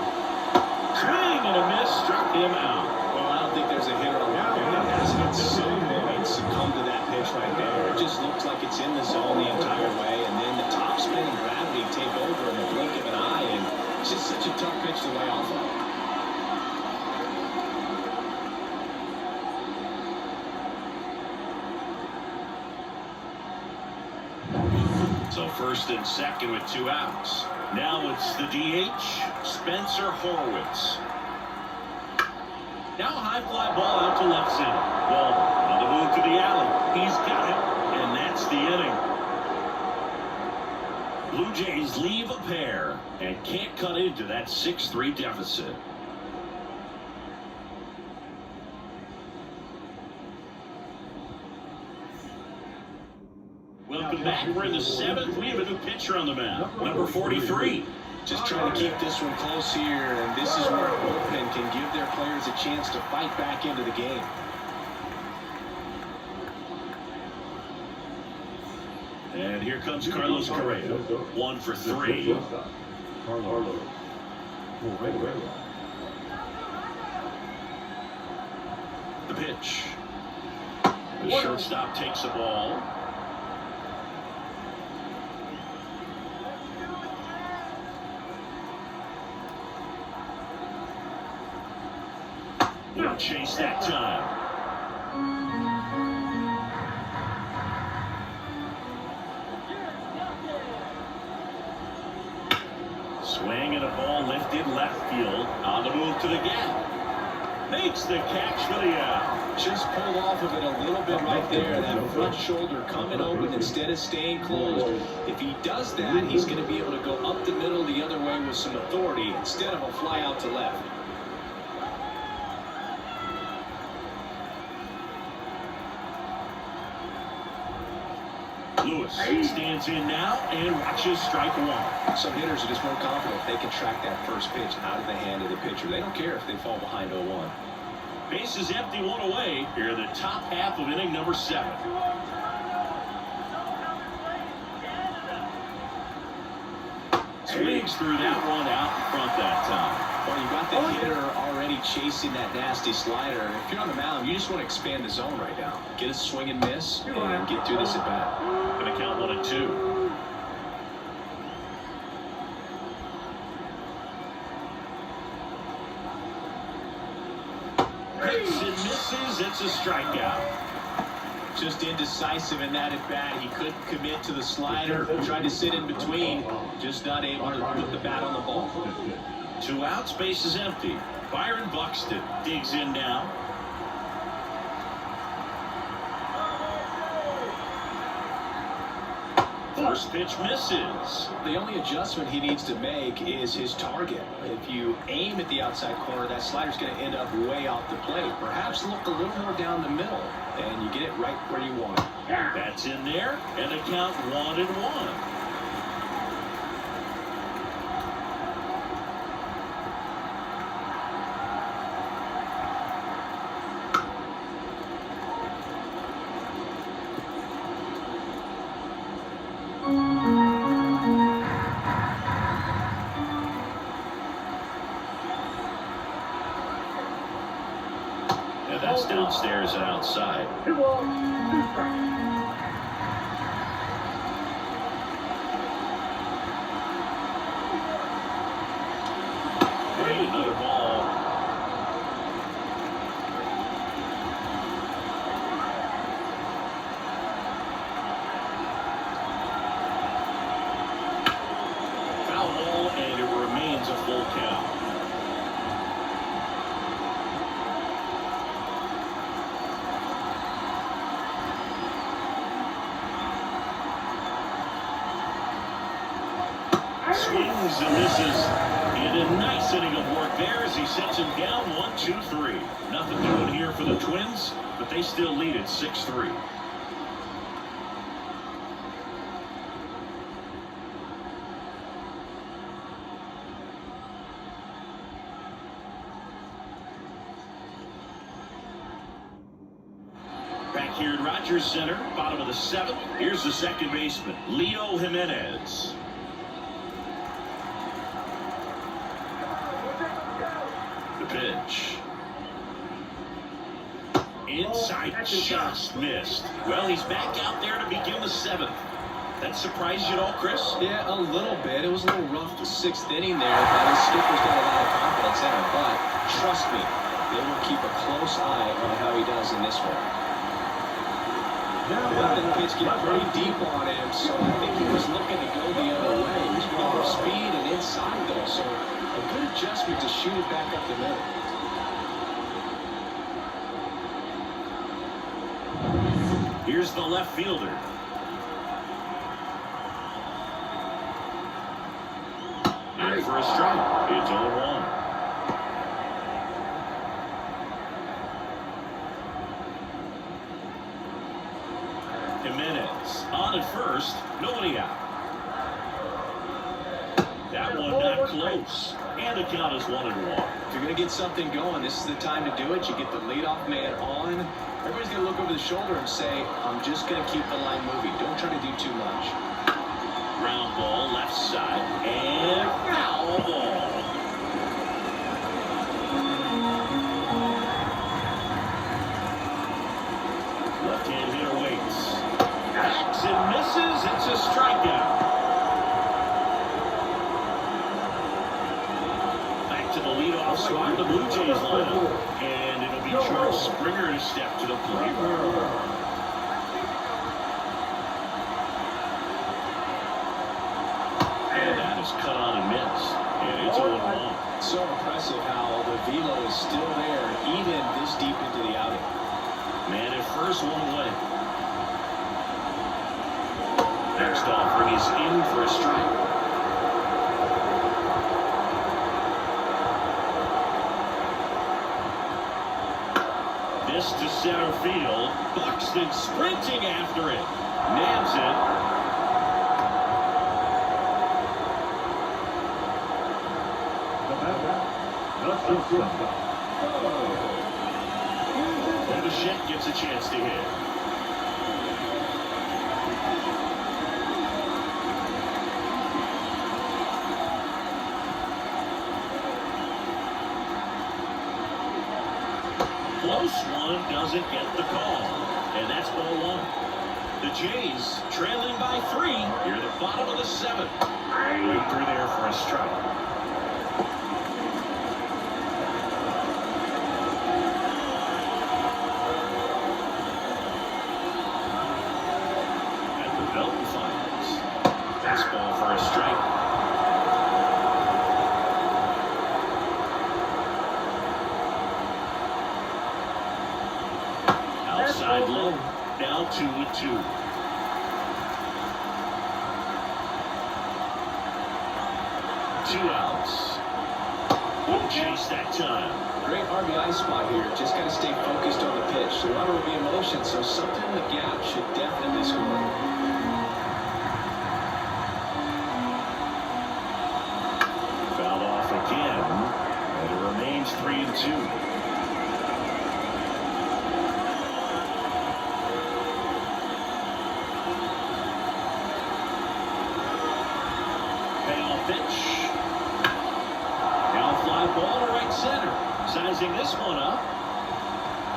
Swing and a miss, struck him out. Well, I don't think there's a hitter around here that hasn't at some point succumbed to that pitch right there. It just looks like it's in the zone the entire way, and then the top spin and gravity take over in the blink of an eye, and it's just such a tough pitch to lay off of. So first and second with 2 outs. Now it's the DH, Spencer Horwitz. Now a high fly ball out to left center. Ball On the move to the alley. He's got it, and that's the inning. Blue Jays leave a pair and can't cut into that 6-3 deficit. Welcome back. We're in the 7th. We have a new pitcher on the mound, number 43. Just trying to keep this one close here, and this is where a bullpen can give their players a chance to fight back into the game. And here comes Carlos Correa. 1 for 3. The pitch. The shortstop takes the ball. No chase that time. Swing and a ball lifted left field. On the move to the gap. Makes the catch for the out. Just pulled off of it a little bit right there. That front shoulder coming open instead of staying closed. If he does that, he's going to be able to go up the middle the other way with some authority instead of a fly out to left. Lewis stands in now and watches strike 1. Some hitters are just more confident if they can track that first pitch out of the hand of the pitcher. They don't care if they fall behind 0-1. Base is empty, 1 away. Here in the top half of inning number 7. Swings through that one out in front that time. Well, you got the hitter already chasing that nasty slider. If you're on the mound, you just want to expand the zone right now. Get a swing and miss and get through this at bat. Going to count 1 and 2. Hits and misses. It's a strikeout. Just indecisive in that at bat. He couldn't commit to the slider. Tried to sit in between. Just not able to put the bat on the ball. 2 outs, base is empty. Byron Buxton digs in now. First pitch misses. The only adjustment he needs to make is his target. If you aim at the outside corner, that slider's going to end up way off the plate. Perhaps look a little more down the middle, and you get it right where you want it. That's in there, and the count 1 and 1. That's downstairs and outside. Hey, another ball. Foul ball, and it remains a full count. Swings and misses. And a nice inning of work there as he sets him down 1-2-3. Nothing doing here for the Twins, but they still lead at 6-3. Back here at Rogers Center, bottom of the 7th. Here's the second baseman, Leo Jimenez. The pitch. Inside, just missed. Well, he's back out there to begin the 7th. That surprised you at all, Chris? Yeah, a little bit. It was a little rough the 6th inning there, but his skipper's got a lot of confidence in him. But trust me, they will keep a close eye on how he does in this one. The pitch get pretty deep on him, so I think he was looking to go the other way. He was going for speed and inside, though, so a good adjustment to shoot it back up the middle. Here's the left fielder. In for a strike. It's 0-1. Jimenez on at first. Nobody out. That one not close. And the count is 1-1. If you're going to get something going, this is the time to do it. You get the leadoff man on. Everybody's going to look over the shoulder and say, I'm just going to keep the line moving. Don't try to do too much. Ground ball left side. And foul ball. Left-hand hitter waits. Backs and misses. It's a strikeout. Back to the leadoff spot of the Blue Jays lineup. And it'll be George Springer to step to the plate. And that is cut on and missed. And it's 0-1. So impressive how the velo is still there, even this deep into the outing. Man at first, one away. Next offering is in for a strike. This to center field. Buxton sprinting after it. Nabs it. And Bichette gets a chance to hit. Close one doesn't get the call. And that's ball one. The Jays trailing by 3 near the bottom of the 7th. Right through there for a strike. Fastball for a strike. Outside low. Now 2-2. Two outs. Won't chase that time. Great RBI spot here. Just got to stay focused on the pitch. The runner will be in motion, so something in the gap should definitely score. Again, and it remains 3-2. Payoff pitch. Now fly ball to right center. Sizing this one up.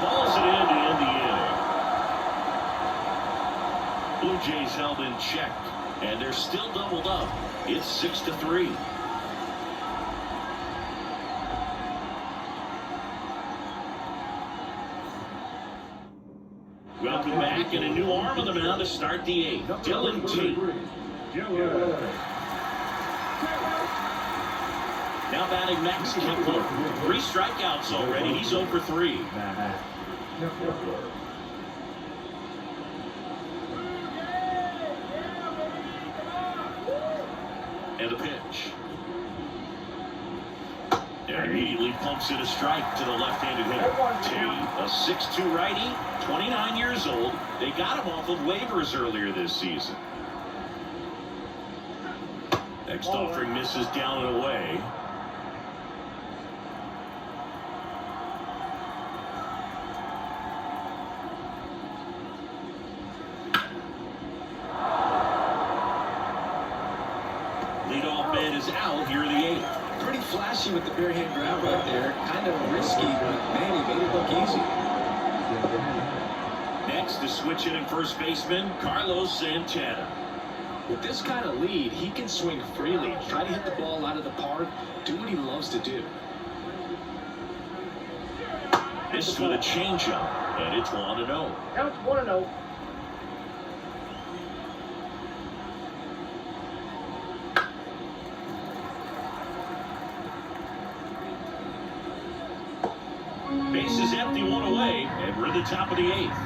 Balls it in to end the inning. Blue Jays held in check, and they're still doubled up. It's 6-3. Welcome back, and a new arm on the mound to start the 8th. Dylan Tate. Now batting Max Kepler. 3 strikeouts already. He's 0 for 3. And a pitch. And immediately pumps in a strike to the left-handed hitter. Tate, a 6'2 righty, 29 years old. They got him off of waivers earlier this season. Next offering misses down and away. Leadoff man is out here in the 8th. Pretty flashy with the bare hand grab right there. Kind of risky, but man, he made it look easy. Next, the switch hitting first baseman, Carlos Santana. With this kind of lead, he can swing freely, try to hit the ball out of the park, do what he loves to do. This is with a changeup, and it's 1-0. Now it's 1-0. Base is empty, 1 away, and we're at the top of the 8th.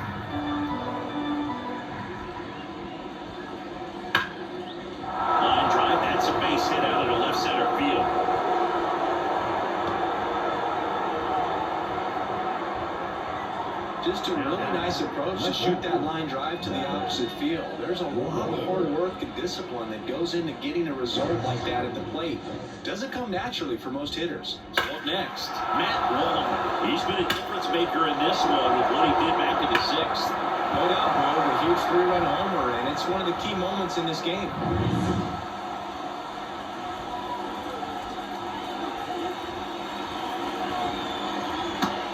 just a really nice approach to shoot that line drive to the opposite field. There's a lot of hard work and discipline that goes into getting a result like that at the plate. Doesn't come naturally for most hitters. So up next, Matt Wallner. He's been a difference maker in this one with what he did back in the 6th. No doubt, Bo, a huge 3-run homer, and it's one of the key moments in this game.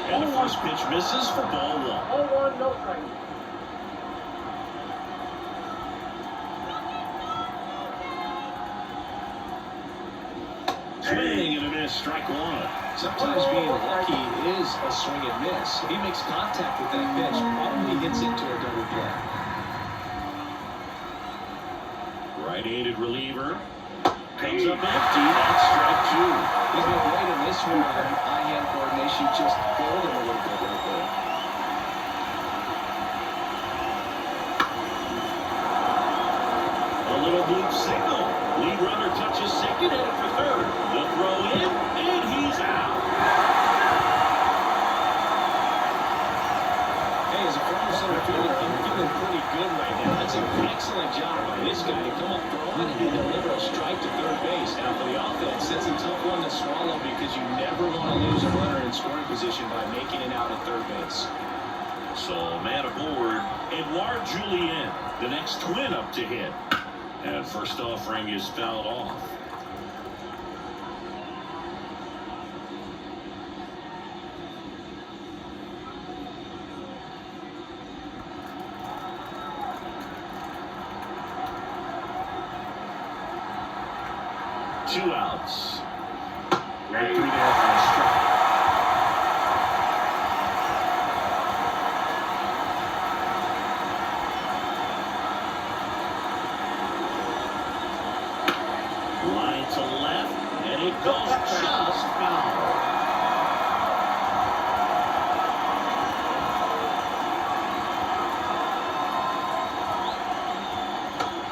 And the first pitch misses for ball 1. 0-1, no strike. Swing and a miss, strike 1. Sometimes being lucky is a swing and miss. If he makes contact with that pitch, probably hits into a double play. Right-handed reliever. Comes up empty. That's strike 2. He's been great in this one. Eye-hand coordination just failed him a little bit right there. A little move signal. Lead runner touches second, headed for third. The throw in, and he's out. Hey, as a former center fielder, I'm feeling pretty good right now. That's an excellent job by this guy to come up throwing and deliver a strike to third base. Now for the offense, that's a tough one to swallow because you never want to lose a runner in scoring position by making it out at third base. So, man aboard, Edouard Julien, the next Twin up to hit. And first offering is fouled off. Two outs. Right through there for a strike. Line to left, and it goes just foul.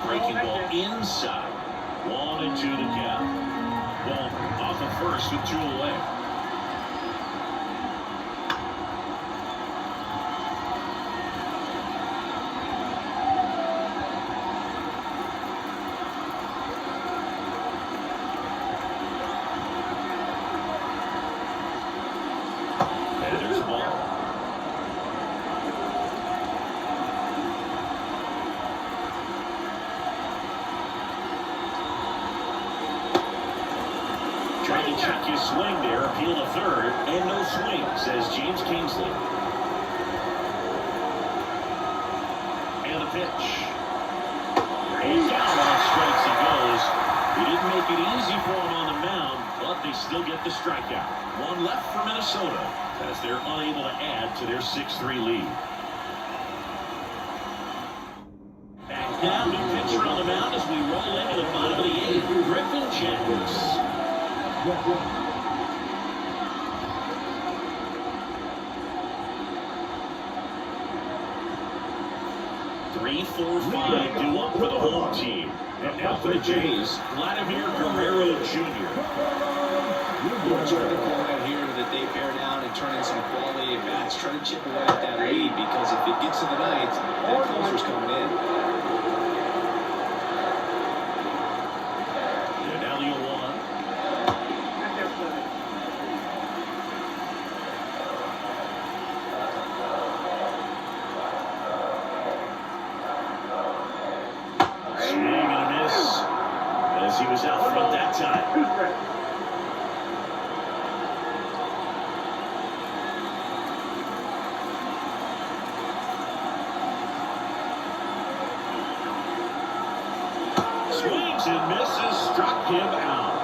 Breaking ball inside. 1-2 to count. Ball off of first with 2 away. And there's the ball. Trying to check his swing there, appeal to third, and no swing, says James Kingsley. And the pitch. And down on strikes he goes. He didn't make it easy for him on the mound, but they still get the strikeout. One left for Minnesota, as they're unable to add to their 6-3 lead. Back down, new pitcher on the mound as we roll into the bottom of the 8th, Griffin Jax. 3-4-5 due up for the home team. And now for the Jays, Vladimir Guerrero Jr. It's critical right here that they bear down and turn in some quality at bats, try to chip away at that lead, because if it gets to the ninth, that closer's coming in. And now the 0-1. Swing and a miss, as he was out front that time. Swings and misses, struck him out.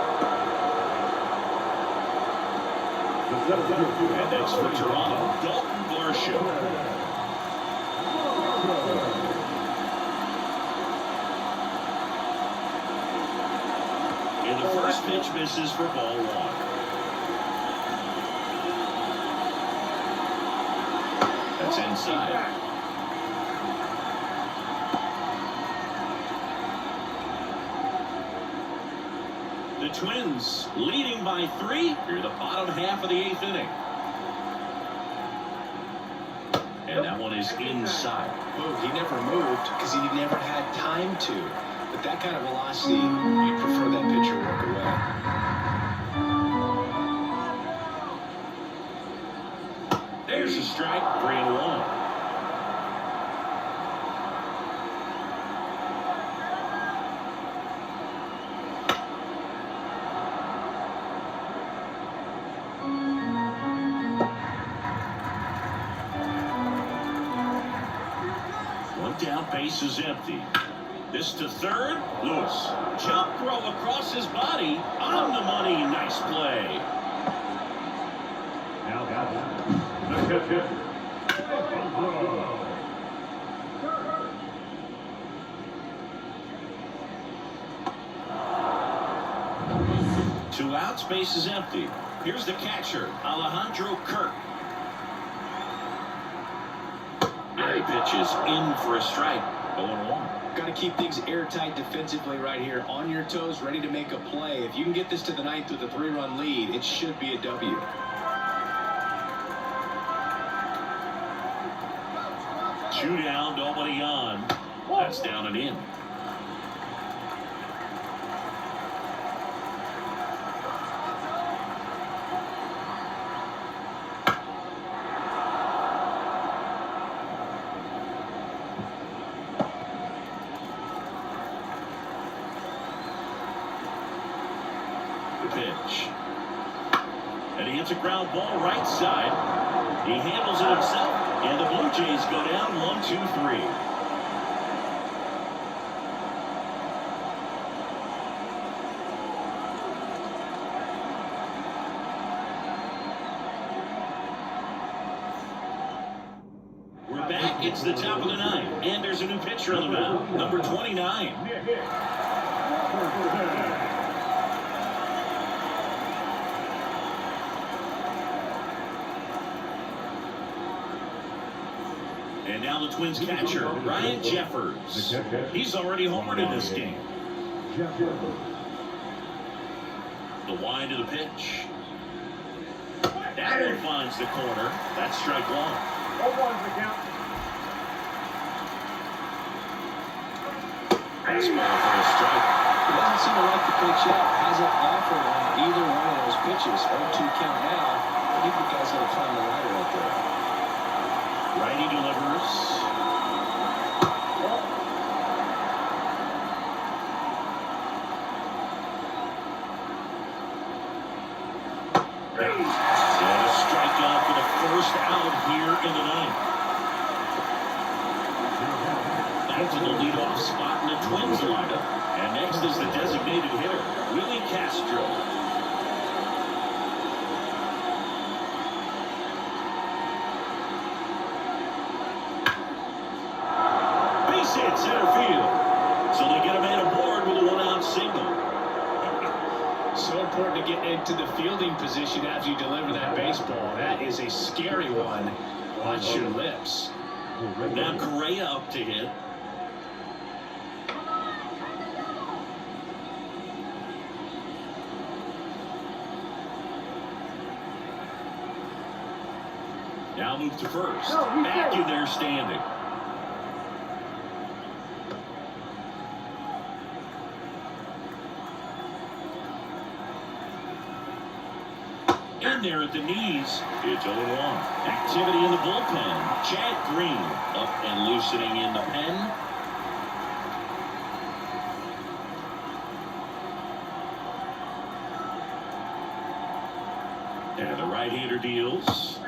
And next for Toronto, Dalton Varsho. And the first pitch misses for ball 1. That's inside. The Twins leading by 3 through the bottom half of the 8th inning. And one is inside. Oh, he never moved because he never had time to. But that kind of velocity, you prefer that pitcher work away. There's a strike, 3-1. One down, base is empty. This to third, Lewis. Jump throw across his body. On the money, nice play. Now the catcher. Two outs, base is empty. Here's the catcher, Alejandro Kirk. And he pitches in for a strike, 0-1. Got to keep things airtight defensively right here. On your toes, ready to make a play. If you can get this to the ninth with a 3-run lead, it should be a W. Two down, nobody on. That's down and in. The pitch. And he hits a ground ball right side. He handles it himself. And the Blue Jays go down 1-2-3. We're back. It's the top of the ninth. And there's a new pitcher on the mound, number 29. And now the Twins catcher, Ryan Jeffers. He's already homered in this game. The wind of the pitch. That one finds the corner. That's strike one. Fastball for a strike. He doesn't seem to like the pitch yet. Hasn't offered on either one of those pitches. 0-2 count now. I think the guy's going to climb the ladder up there. Righty delivers. And a strikeout for the first out here in the ninth. Back to the leadoff spot in the Twins lineup. And next is the designated hitter, Willie Castro. Base hit center field. So they get a man aboard with a one-out single. So important to get into the fielding position after you deliver that baseball. That is a scary one. Watch your lips. Now Correa up to hit. Now move to first. Back in there standing. In there at the knees. It's 0-1. Activity in the bullpen. Chad Green up and loosening in the pen. And the right-hander deals.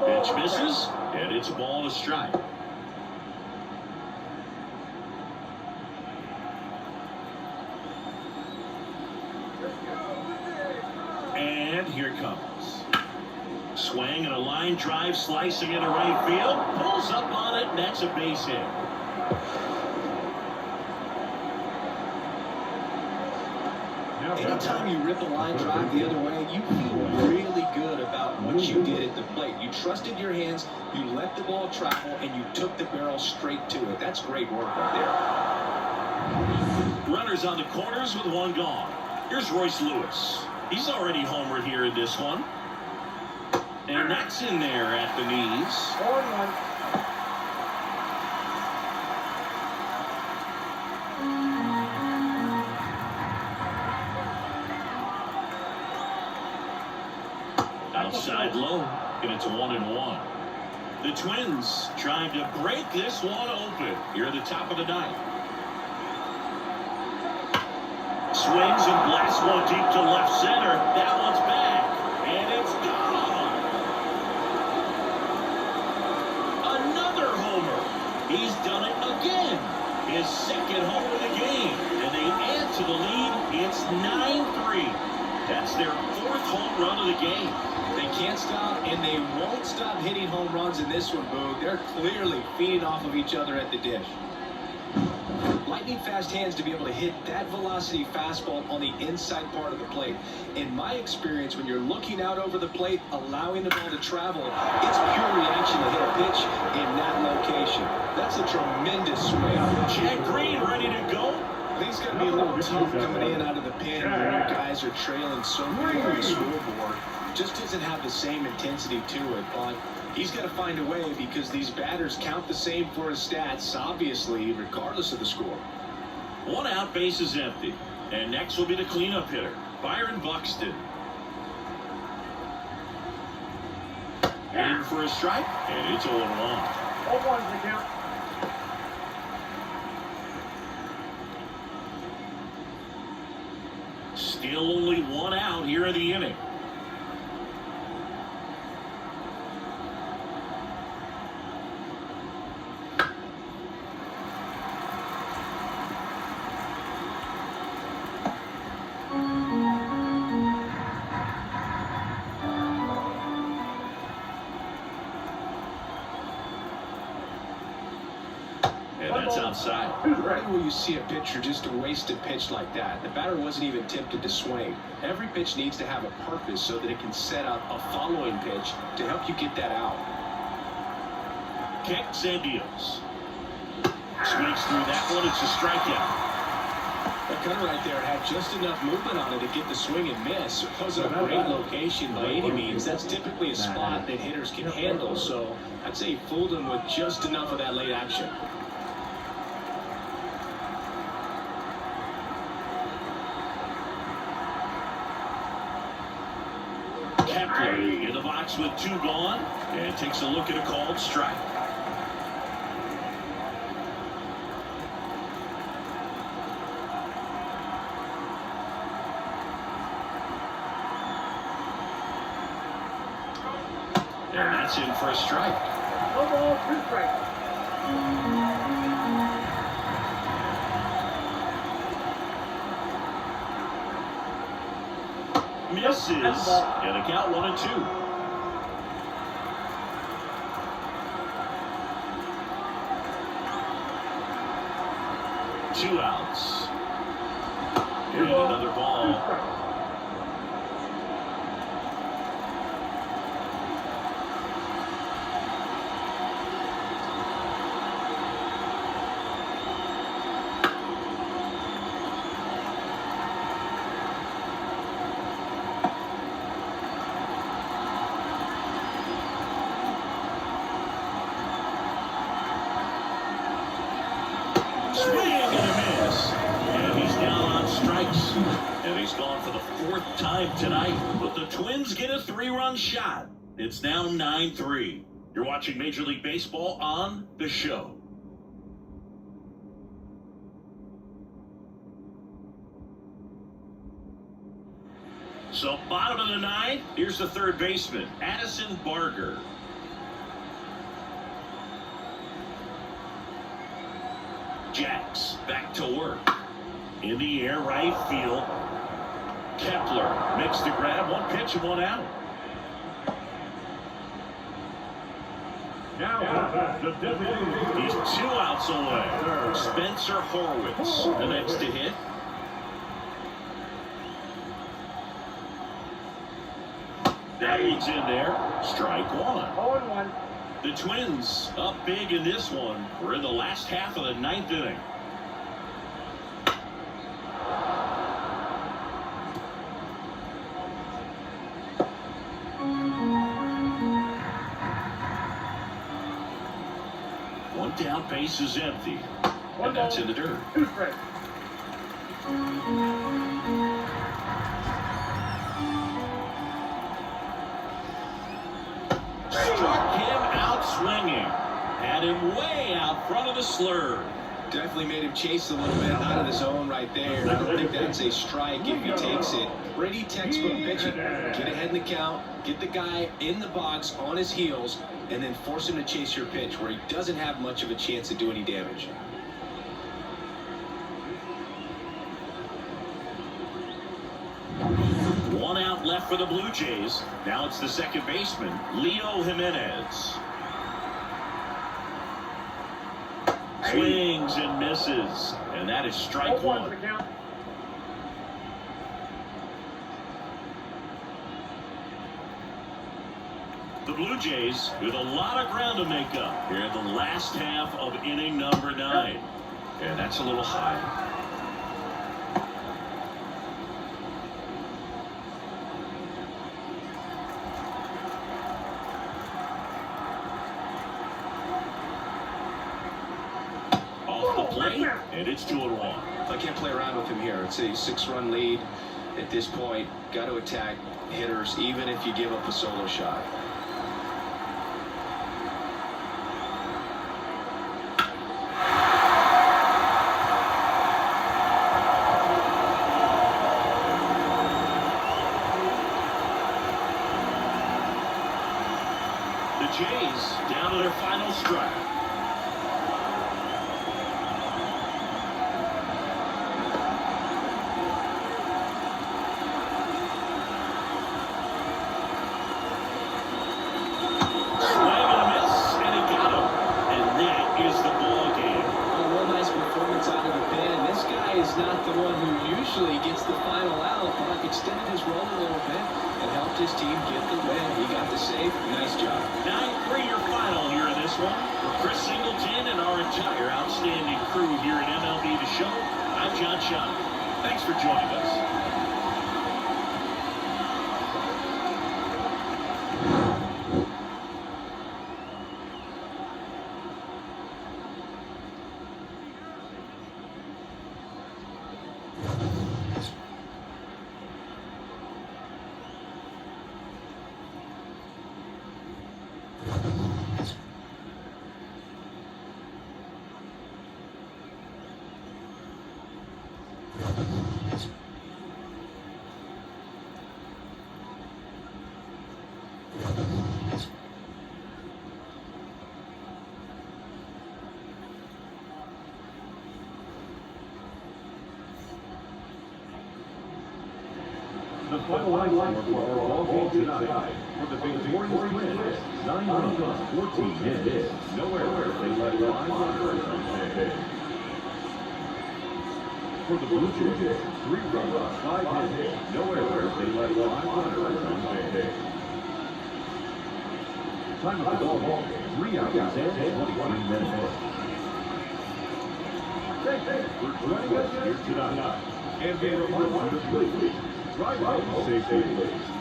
Pitch misses, and it's a ball and a strike. And here it comes. Swing and a line drive slicing into right field. Pulls up on it, and that's a base hit. Anytime you rip a line drive the other way, you feel really good about what you did at the plate. You trusted your hands, you let the ball travel, and you took the barrel straight to it. That's great work right there. Runners on the corners with one gone. Here's Royce Lewis. He's already homered here in this one. And that's in there at the knees. Outside low, and it's 1-1. The Twins trying to break this one open here at the top of the ninth. Swings and blasts one deep to left center. That one's back, and it's gone. Another homer. He's done it again. His second home of the game, and they add to the lead. It's 9-3. That's their fourth home run of the game. They can't stop, and they won't stop hitting home runs in this one, Boog. They're clearly feeding off of each other at the dish. Lightning fast hands to be able to hit that velocity fastball on the inside part of the plate. In my experience, when you're looking out over the plate, allowing the ball to travel, it's pure reaction to hit a pitch in that location. That's a tremendous swing. Jack Green ready to go. I think it's going to be a little tough coming in out of the pen when your guys are trailing so big on the scoreboard. Just doesn't have the same intensity to it, but he's got to find a way because these batters count the same for his stats, obviously, regardless of the score. One out, base is empty. And next will be the cleanup hitter, Byron Buxton. In for a strike, and it's 0-1. 0-1's the count. Still only one out here in the inning. And that's outside. Rarely will you see a pitcher just a wasted pitch like that. The batter wasn't even tempted to swing. Every pitch needs to have a purpose so that it can set up a following pitch to help you get that out. Kicks and deals. Swings through that one. It's a strikeout. That cutter right there had just enough movement on it to get the swing and miss. It wasn't a great location by any means. That's typically a spot that hitters can handle. So I'd say he fooled him with just enough of that late action. Kepler in the box with two gone, and takes a look at a called strike. And that's in for a strike. 2 strikes. Misses, and a count 1-2. Two outs. And another ball. Swing and a miss. And he's down on strikes. And he's gone for the fourth time tonight. But the Twins get a 3-run shot. It's now 9-3. You're watching Major League Baseball on The Show. So bottom of the ninth, here's the third baseman, Addison Barger. Jacks back to work. In the air, right field. Kepler makes the grab, one pitch and one out. Now, He's 2 outs away. Spencer Horwitz, the next to hit. That one's in there. Strike one. 0-1. The Twins up big in this one. We're in the last half of the ninth inning. One down, base is empty. And that's in the dirt. 2 strikes. front of the slur. Definitely made him chase a little bit out of the zone right there. I don't think that's a strike if he takes it. Pretty textbook pitching. Get ahead in the count, get the guy in the box on his heels, and then force him to chase your pitch where he doesn't have much of a chance to do any damage. One out left for the Blue Jays. Now it's the second baseman, Leo Jimenez. Swings and misses, and that is strike one. The Blue Jays with a lot of ground to make up here in the last half of inning number 9. And that's a little high. And it's 2-1. I can't play around with him here. It's a 6-run lead at this point. Got to attack hitters even if you give up a solo shot. The Jays down to their final strike. Not the one who usually gets the final out, but extended his role a little bit and helped his team get the win. He got the save. Nice job. 9-3 your final here in this one. For Chris Singleton and our entire outstanding crew here at MLB The Show, I'm John Schaub. Thanks for joining us. The final line for our ball game tonight. For the victorious Twins, 9 runs, 14 hits, no errors, they led 5 runners on base. For the Blue Jays, 3 runs, 5 hits, no errors, they led 5 runners on base. Time of the ball game, 3 hours and 23 minutes. Thanks for joining us here tonight. And be reminded to please drive out safely.